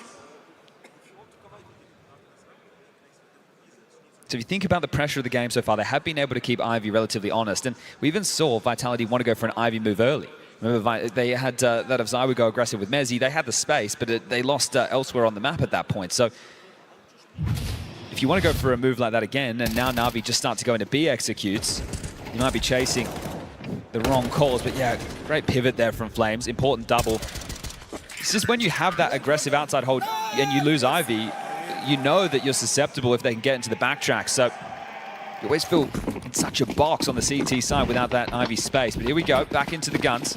So if you think about the pressure of the game so far, they have been able to keep Ivy relatively honest. And we even saw Vitality want to go for an Ivy move early. Remember, they had that of Zywo go aggressive with Mezzi. They had the space, but they lost elsewhere on the map at that point. So if you want to go for a move like that again, and now Na'Vi just start to go into B executes, you might be chasing the wrong calls. But yeah, great pivot there from Flames. Important double. It's just when you have that aggressive outside hold and you lose Ivy, you know that you're susceptible if they can get into the backtrack. So you always feel in such a box on the CT side without that Ivy space. But here we go, back into the guns.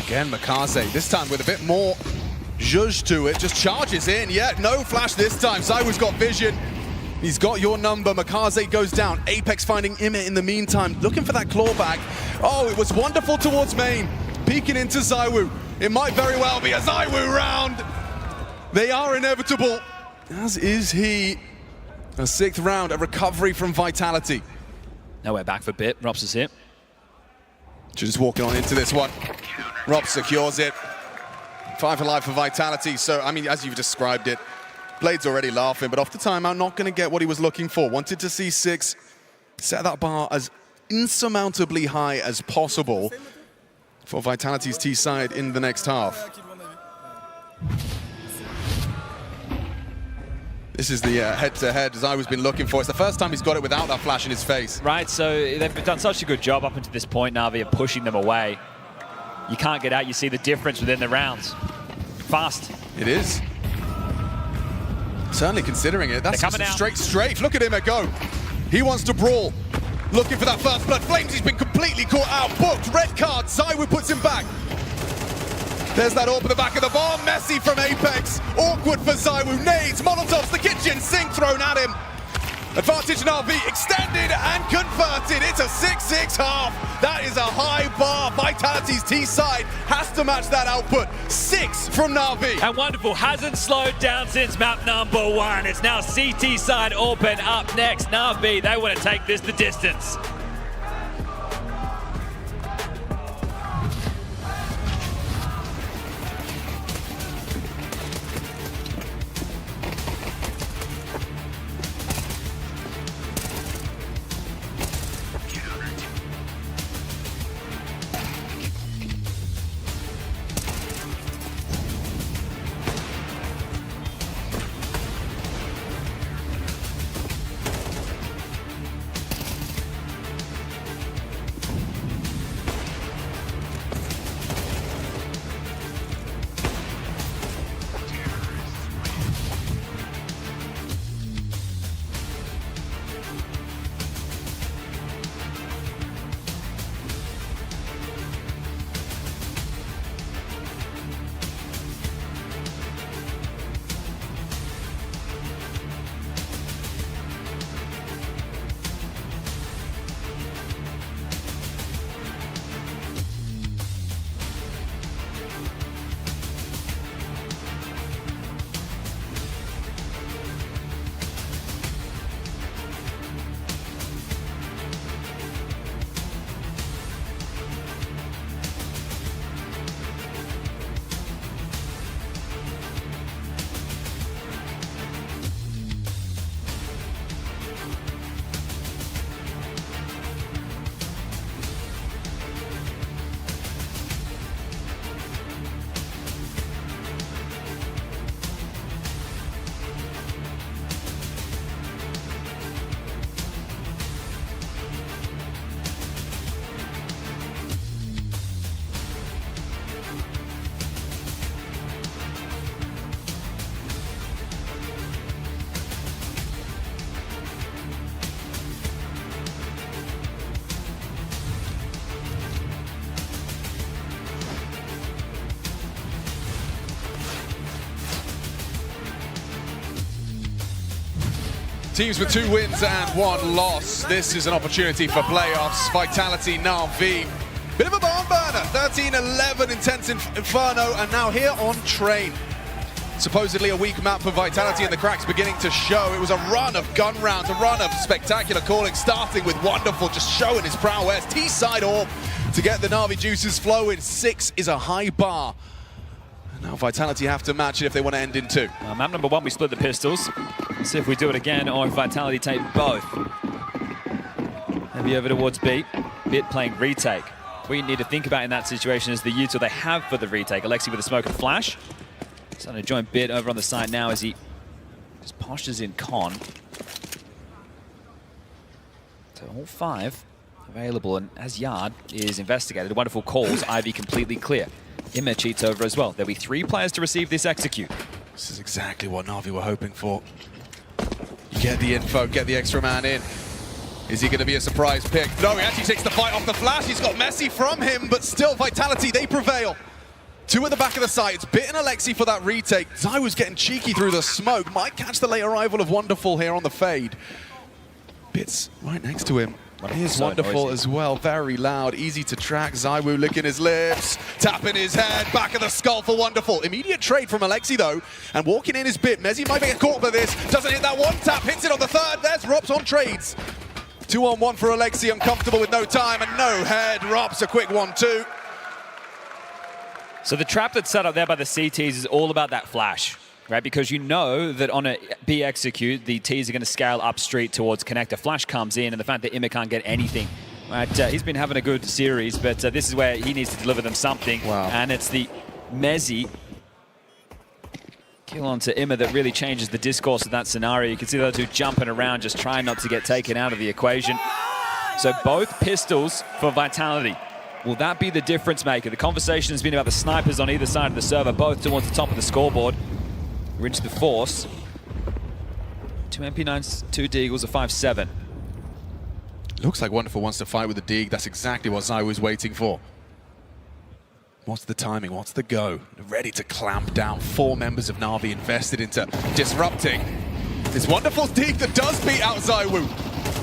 Again, Makaze, this time with a bit more zhuzh to it, just charges in. Yeah, no flash this time. Zywo's got vision. He's got your number. Makaze goes down. Apex finding Imit in the meantime, looking for that clawback. Oh, it was Wonderful towards main. Peeking into Zywo. It might very well be a Zywo round. They are inevitable, as is he. A 6th round, a recovery from Vitality. Now we're back for Bit. Rops is here. Just walking on into this one. Rob secures it. 5 alive for Vitality. So, I mean, as you've described it, Blade's already laughing, but off the timeout, not going to get what he was looking for. Wanted to see 6, set that bar as insurmountably high as possible for Vitality's T side in the next half. This is the head-to-head as I was been looking for. It's the first time he's got it without that flash in his face. Right, so they've done such a good job up until this point, Na'Vi, of pushing them away. You can't get out. You see the difference within the rounds. Fast. It is. Certainly considering it. That's just straight strafe. Look at him go. He wants to brawl. Looking for that first blood. Flames, he's been completely caught out. Booked. Red card. Zywo puts him back. There's that AWP at the back of the bomb. Messi from Apex. Awkward for Zywo. Nades, Molotovs, the kitchen sink thrown at him. Advantage Na'Vi extended and converted. It's a 6-6 half. That is a high bar. Vitality's T side has to match that output. 6 from Na'Vi. And Wonderful hasn't slowed down since map number 1. It's now CT side open up next. Na'Vi, they want to take this the distance. Teams with 2 wins and 1 loss. This is an opportunity for playoffs. Vitality, Na'Vi. Bit of a barn burner. 13-11 intense Inferno, and now here on Train. Supposedly a weak map for Vitality, and the cracks beginning to show. It was a run of gun rounds, a run of spectacular calling, starting with Wonderful just showing his prowess. T-side orb to get the Na'Vi juices flowing. 6 is a high bar. Now Vitality have to match it if they want to end in 2. Map number 1, we split the pistols. Let's see if we do it again or if Vitality take both. Maybe over towards B. Bit playing retake. What you need to think about in that situation is the util they have for the retake. Alexi with a smoke and flash. Starting to join Bit over on the side now as he just postures in con. So all 5 available, and as Yard is investigated, wonderful calls, Ivy completely clear. Immer cheats over as well. There'll be 3 players to receive this execute. This is exactly what Na'Vi were hoping for. You get the info, get the extra man in. Is he going to be a surprise pick? No, he actually takes the fight off the flash. He's got Messi from him, but still Vitality, they prevail. 2 at the back of the site. It's Bit and Alexi for that retake. Zywoo's getting cheeky through the smoke. Might catch the late arrival of Wonderful here on the fade. Bit's right next to him. Here's so Wonderful noisy as well, very loud, easy to track. Zywoo licking his lips, tapping his head, back of the skull for Wonderful. Immediate trade from Alexi though, and walking in is Bit. Mezzi might get caught by this, doesn't hit that 1 tap, hits it on the 3rd. There's Rops on trades. 2-on-1 for Alexi, uncomfortable with no time and no head. Rops a quick 1-2. So the trap that's set up there by the CTs is all about that flash, right? Because you know that on a B execute, the Ts are going to scale up street towards connector. Flash comes in, and the fact that Immer can't get anything. Right, he's been having a good series, but this is where he needs to deliver them something. Wow. And it's the Mezzi kill onto Immer that really changes the discourse of that scenario. You can see those 2 jumping around, just trying not to get taken out of the equation. So both pistols for Vitality. Will that be the difference maker? The conversation has been about the snipers on either side of the server, both towards the top of the scoreboard. We're into the force. 2 MP9s, 2 Deagles, a 5-7. Looks like Wonderful wants to fight with the Deag. That's exactly what Zywoo's waiting for. What's the timing? What's the go? Ready to clamp down. 4 members of Na'Vi invested into disrupting. It's Wonderful's Deag that does beat out Zywoo.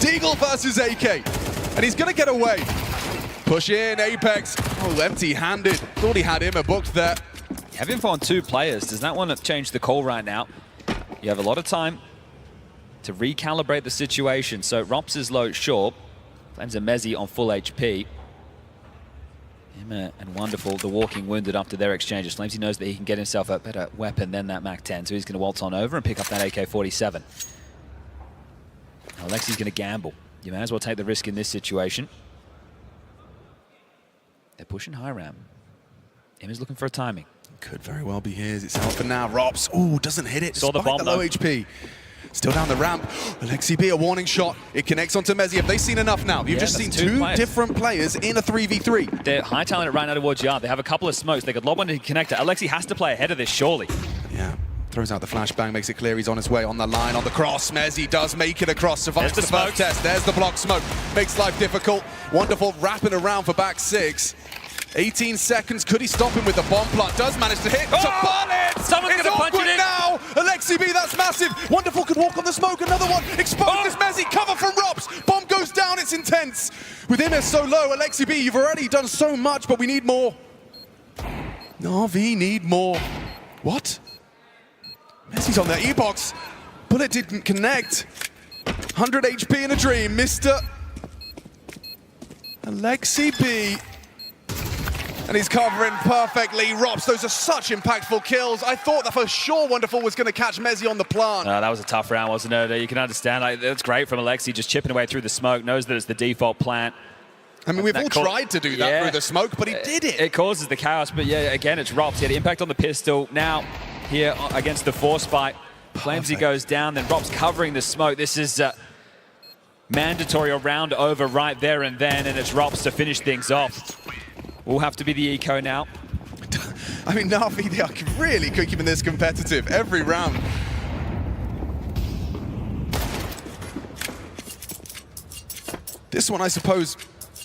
Deagle versus AK. And he's going to get away. Push in, Apex. Oh, empty-handed. Thought he had Immer booked there. You have info on 2 players. Does that want to change the call right now? You have a lot of time to recalibrate the situation. So Rops is low short. Flames a Mezzi on full HP. Immer and Wonderful, the walking wounded after their exchanges. Flamesy knows that he can get himself a better weapon than that MAC-10, so he's going to waltz on over and pick up that AK-47. Alexi's going to gamble. You may as well take the risk in this situation. They're pushing high ramp. Immer's looking for a timing. Could very well be his. It's out for now. Rops, ooh, doesn't hit it. Saw the bomb, the low HP. Still down the ramp. Alexi B, a warning shot. It connects onto Mezzi. Have they seen enough now? You've just seen 2 different players in a 3v3. They're high talent right now towards Yard. They have a couple of smokes. They could lob one into connector. Alexi has to play ahead of this, surely. Yeah. Throws out the flashbang, makes it clear he's on his way on the line, on the cross. Mezzi does make it across, survives the first test. There's the block smoke. Makes life difficult. Wonderful wrapping around for back 6. 18 seconds. Could he stop him with the bomb plant? Does manage to hit. Oh! To bullet! Someone's it's gonna punch awkward it in. now. Alexi B, that's massive. Wonderful could walk on the smoke. Another one. Exposes Mezzi. Cover from Rops. Bomb goes down. It's intense. With Immer so low, Alexi B, you've already done so much, but we need more. Na'Vi need more. What? Messi's on their E-box. Bullet didn't connect. 100 HP in a dream. Mr. Alexi B. And he's covering perfectly. Rops, those are such impactful kills. I thought that for sure Wonderful was going to catch Mezzi on the plant. That was a tough round, wasn't it? You can understand. That's great from Alexi, just chipping away through the smoke, knows that it's the default plant. I mean, we've all tried to do that through the smoke, but he did it. It causes the chaos, but yeah, again, it's Rops. He had impact on the pistol. Now, here against the force spike, Flamesy goes down, then Rops covering the smoke. This is mandatory, a round over right there and then, and it's Rops to finish things off. Will have to be the eco now. I mean, Na'Vi, they are really keeping this competitive every round. This one, I suppose,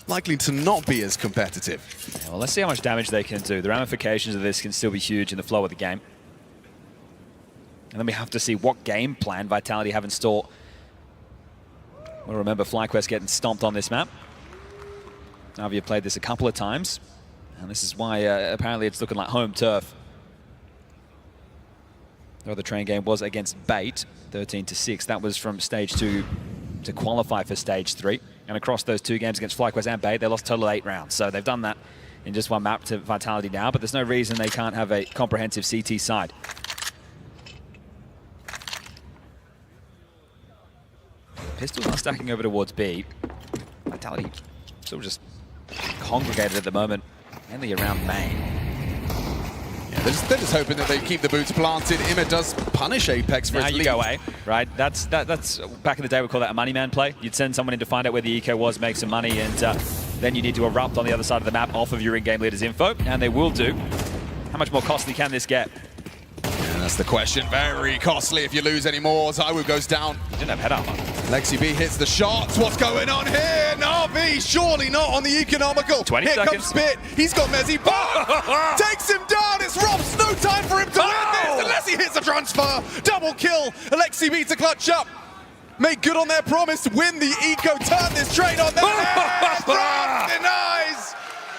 likely to not be as competitive. Yeah, well, let's see how much damage they can do. The ramifications of this can still be huge in the flow of the game. And then we have to see what game plan Vitality have in store We'll remember FlyQuest getting stomped on this map. Navi have played this a couple of times, and this is why apparently it's looking like home turf. The other train game was against Bait, 13-6. That was from stage 2 to qualify for stage 3. And across those 2 games against FlyQuest and Bait, they lost a total of 8 rounds. So they've done that in just one map to Vitality now, but there's no reason they can't have a comprehensive CT side. Pistols are stacking over towards B. Vitality still just congregated at the moment, mainly around main. Yeah, they're just hoping that they keep the boots planted. Imma does punish Apex for now his you lead. go A, right? That's back in the day we call that a money man play. You'd send someone in to find out where the eco was, make some money, and then you need to erupt on the other side of the map off of your in-game leader's info, and they will do. How much more costly can this get? And that's the question. Very costly if you lose any more. ZywOo goes down. He didn't have head armor. Lexi B hits the shots. What's going on here? Na'Vi, surely not on the economical. 20 here seconds. Comes Spit. He's got Mezzy. Takes him down. It's Robs. No time for him to win this unless he hits a transfer. Double kill. Alexi B to clutch up. Make good on their promise. Win the eco. Turn this train on their head. Robs denies.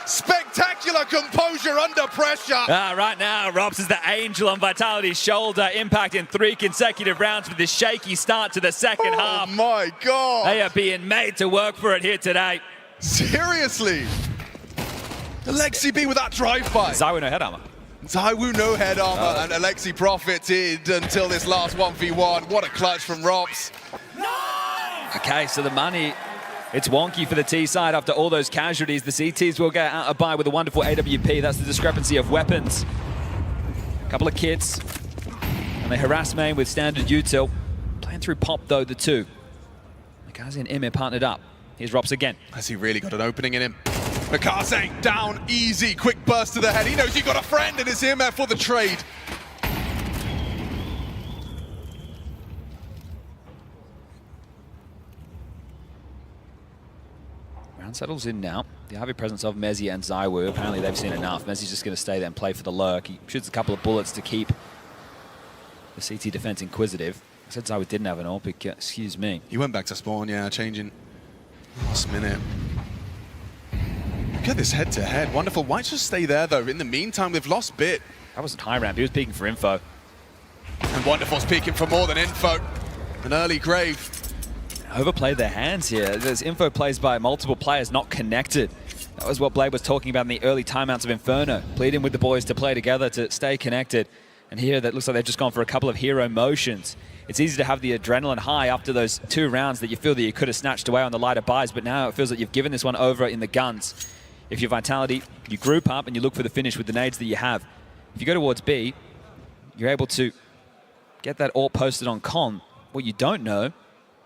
Spectacular composure under pressure. Right now, Robs is the angel on Vitality's shoulder, impacting 3 consecutive rounds with this shaky start to the second half. Oh my God. They are being made to work for it here today. Seriously. Alexi B with that drive-by. ZywOo no head armor. ZywOo no head armor, and Alexi profited until this last 1v1. What a clutch from Robs. Okay, so the money, it's wonky for the T side after all those casualties. The CTs will get out a buy with a wonderful AWP. That's the discrepancy of weapons. A couple of kits, and they harass main with standard util. Playing through pop though, the 2. Mikaze and Imir partnered up. Here's Robs again. Has he really got an opening in him? Mikaze down easy, quick burst to the head. He knows you got a friend and it's Imir for the trade. Round settles in now. The heavy presence of Mezzy and ZywOo. Apparently they've seen enough. Mezzy's just going to stay there and play for the lurk. He shoots a couple of bullets to keep the CT defense inquisitive. I said ZywOo didn't have an AWP, but excuse me. He went back to spawn, yeah, changing last minute. Look at this head-to-head. Wonderful. Why just stay there, though? In the meantime, they've lost Bit. That wasn't high ramp. He was peeking for info. And Wonderful's peeking for more than info. An early grave. Overplayed their hands here. There's info plays by multiple players not connected. That was what Blade was talking about in the early timeouts of Inferno. Pleading with the boys to play together, to stay connected. And here, that looks like they've just gone for a couple of hero motions. It's easy to have the adrenaline high after those 2 rounds that you feel that you could have snatched away on the lighter buys, but now it feels like you've given this one over in the guns. If you're Vitality, you group up and you look for the finish with the nades that you have. If you go towards B, you're able to get that AWP posted on con. What you don't know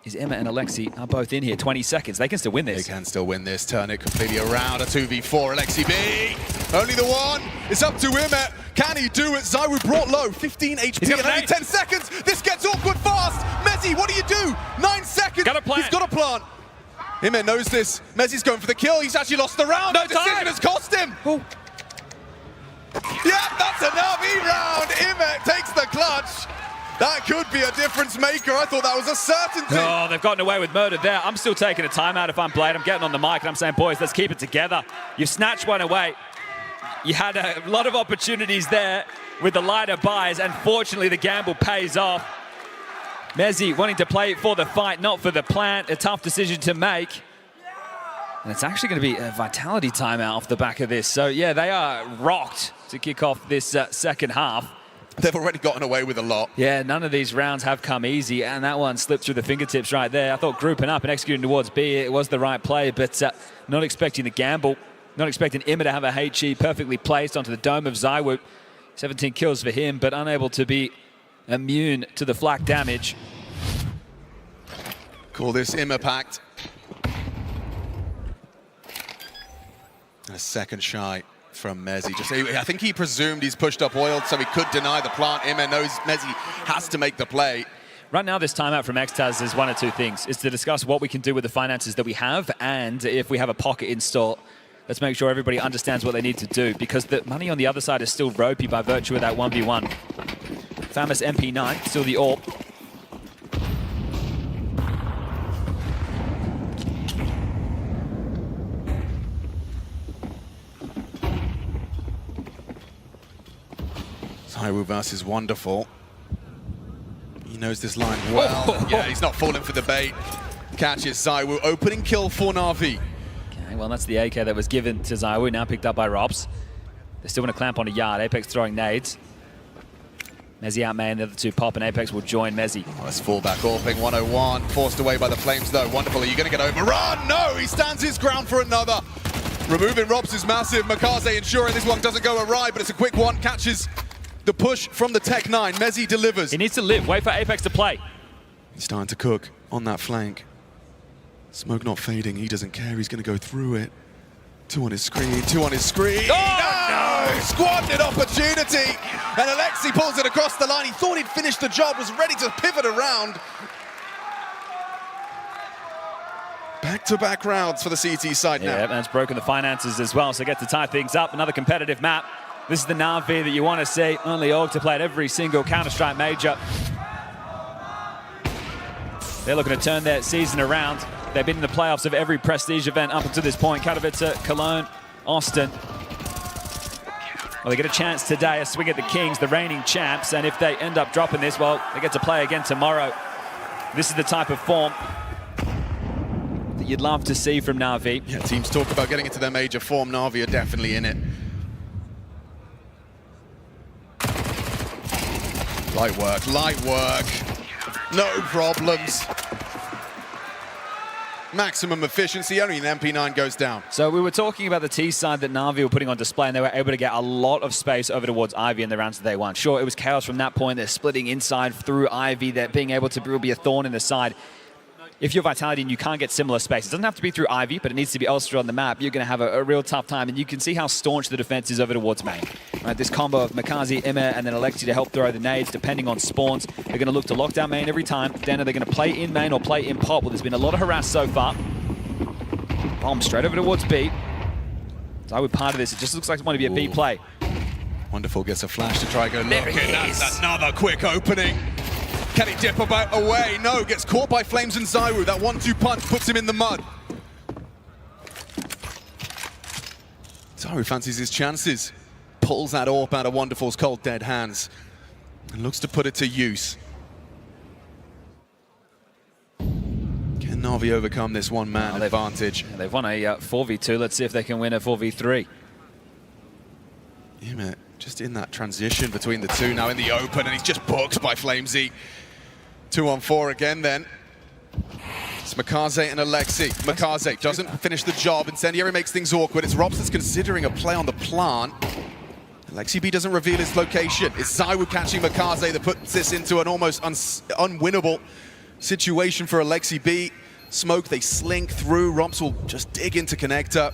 is Imma and Alexi are both in here. 20 seconds. They can still win this. They can still win this. Turn it completely around. A 2v4. Alexi B. Only the one. It's up to Imma. Can he do it? ZywOo brought low. 15 HP and only 10 seconds. This gets awkward fast. Mezzy, what do you do? 9 seconds. Gotta plant. He's got to plant. Imma knows this. Mezzy's going for the kill. He's actually lost the round. No the decision time. has cost him. Oh. Yeah, that's a Na'Vi round. Imma takes the clutch. That could be a difference maker. I thought that was a certainty. Oh, they've gotten away with murder there. I'm still taking a timeout if I'm Blade. I'm getting on the mic and I'm saying, boys, let's keep it together. You've snatched one away. You had a lot of opportunities there with the lighter buys, and fortunately the gamble pays off. Mezzy wanting to play for the fight, not for the plant. A tough decision to make. And it's actually going to be a Vitality timeout off the back of this. So, yeah, they are rocked to kick off this second half. They've already gotten away with a lot. Yeah, none of these rounds have come easy, and that one slipped through the fingertips right there. I thought grouping up and executing towards B, it was the right play, but not expecting the gamble, not expecting Imma to have a HE perfectly placed onto the dome of ZywOo. 17 kills for him, but unable to be immune to the flak damage. Call this Imma pact. A second shy from Mezzy. I think he presumed he's pushed up oil, so he could deny the plant. Imma knows Mezzy has to make the play. Right now, this timeout from Xtaz is one of 2 things. It's to discuss what we can do with the finances that we have, and if we have a pocket install, let's make sure everybody understands what they need to do, because the money on the other side is still ropey by virtue of that 1v1. Famous MP9, still the AWP. ZywOo versus Wonderful. He knows this line well. Yeah, he's not falling for the bait. Catches ZywOo. Opening kill for Na'Vi. Okay, well, that's the AK that was given to ZywOo, now picked up by Robs. They still want to clamp on a yard. Apex throwing nades. Mezzi out man, the other two pop, and Apex will join Mezzi. Oh, let's fall back. Orping 101. Forced away by the Flames, though. Wonderful. Are you going to get overrun? No! He stands his ground for another. Removing Robs is massive. Makaze ensuring this one doesn't go awry, but it's a quick one. Catches the push from the Tech 9. Mezzi delivers. He needs to live. Wait for Apex to play. He's starting to cook on that flank. Smoke not fading. He doesn't care. He's going to go through it. Two on his screen. Two on his screen. Oh, no! Squandered opportunity. And Alexi pulls it across the line. He thought he'd finished the job, was ready to pivot around. Back-to-back rounds for the CT side now. Yeah, and it's broken the finances as well, so get to tie things up. Another competitive map. This is the Na'Vi that you want to see. Only Org to play at every single Counter-Strike major. They're looking to turn their season around. They've been in the playoffs of every prestige event up until this point. Katowice, Cologne, Austin. Well, they get a chance today, a swing at the Kings, the reigning champs, and if they end up dropping this, well, they get to play again tomorrow. This is the type of form that you'd love to see from Na'Vi. Yeah, teams talk about getting into their major form. Na'Vi are definitely in it. Light work, light work. No problems. Maximum efficiency, only an MP9 goes down. So we were talking about the T side that Na'Vi were putting on display, and they were able to get a lot of space over towards Ivy in the rounds that they won. Sure, it was chaos from that point. They're splitting inside through Ivy. They're being able to will be a thorn in the side. If you're Vitality and you can't get similar space, it doesn't have to be through Ivy, but it needs to be elsewhere on the map, you're going to have a real tough time, and you can see how staunch the defense is over towards main. Right, this combo of Makazi, Immer, and then Alexi to help throw the nades, depending on spawns. They're going to look to lock down main every time. Then are they going to play in main or play in pop? Well, there's been a lot of harass so far. Bomb straight over towards B. ZywOo part of this. It just looks like it's going to be a B play. Wonderful gets a flash to try and go look, and that's another quick opening. Can he dip about away? No, gets caught by Flames and ZywOo. That 1-2 punch puts him in the mud. ZywOo fancies his chances. Pulls that AWP out of Wonderful's cold dead hands and looks to put it to use. Can Na'Vi overcome this one-man advantage? Yeah, they've won a 4v2. Let's see if they can win a 4v3. Yeah, man, just in that transition between the two, now in the open, and he's just booked by Flamesy. 2-on-4 again then. It's Makaze and Alexi. Makaze doesn't finish the job. Incendiary makes things awkward. It's Robs that's considering a play on the plant. Alexi B doesn't reveal his location. It's ZywOo catching Makaze that puts this into an almost unwinnable situation for Alexi B. Smoke, they slink through. Robs will just dig into connector.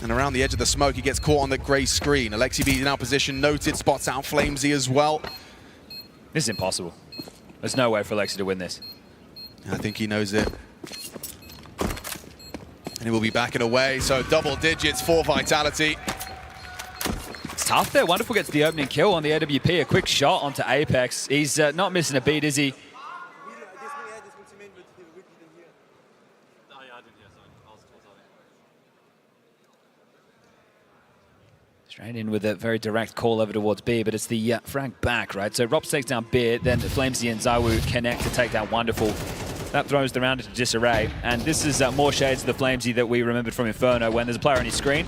And around the edge of the smoke, he gets caught on the gray screen. Alexi B now position noted, spots out Flamesy as well. This is impossible. There's no way for Alexi to win this. I think he knows it. And he will be backing away, so double digits for Vitality. It's tough there. Wonderful gets the opening kill on the AWP. A quick shot onto Apex. He's not missing a beat, is he? Straight in with a very direct call over towards B, but it's the frag back, right? So Robs takes down B, then Flamesy and ZywOo connect to take down Wonderful. That throws the round into disarray, and this is more shades of the Flamesy that we remembered from Inferno when there's a player on his screen.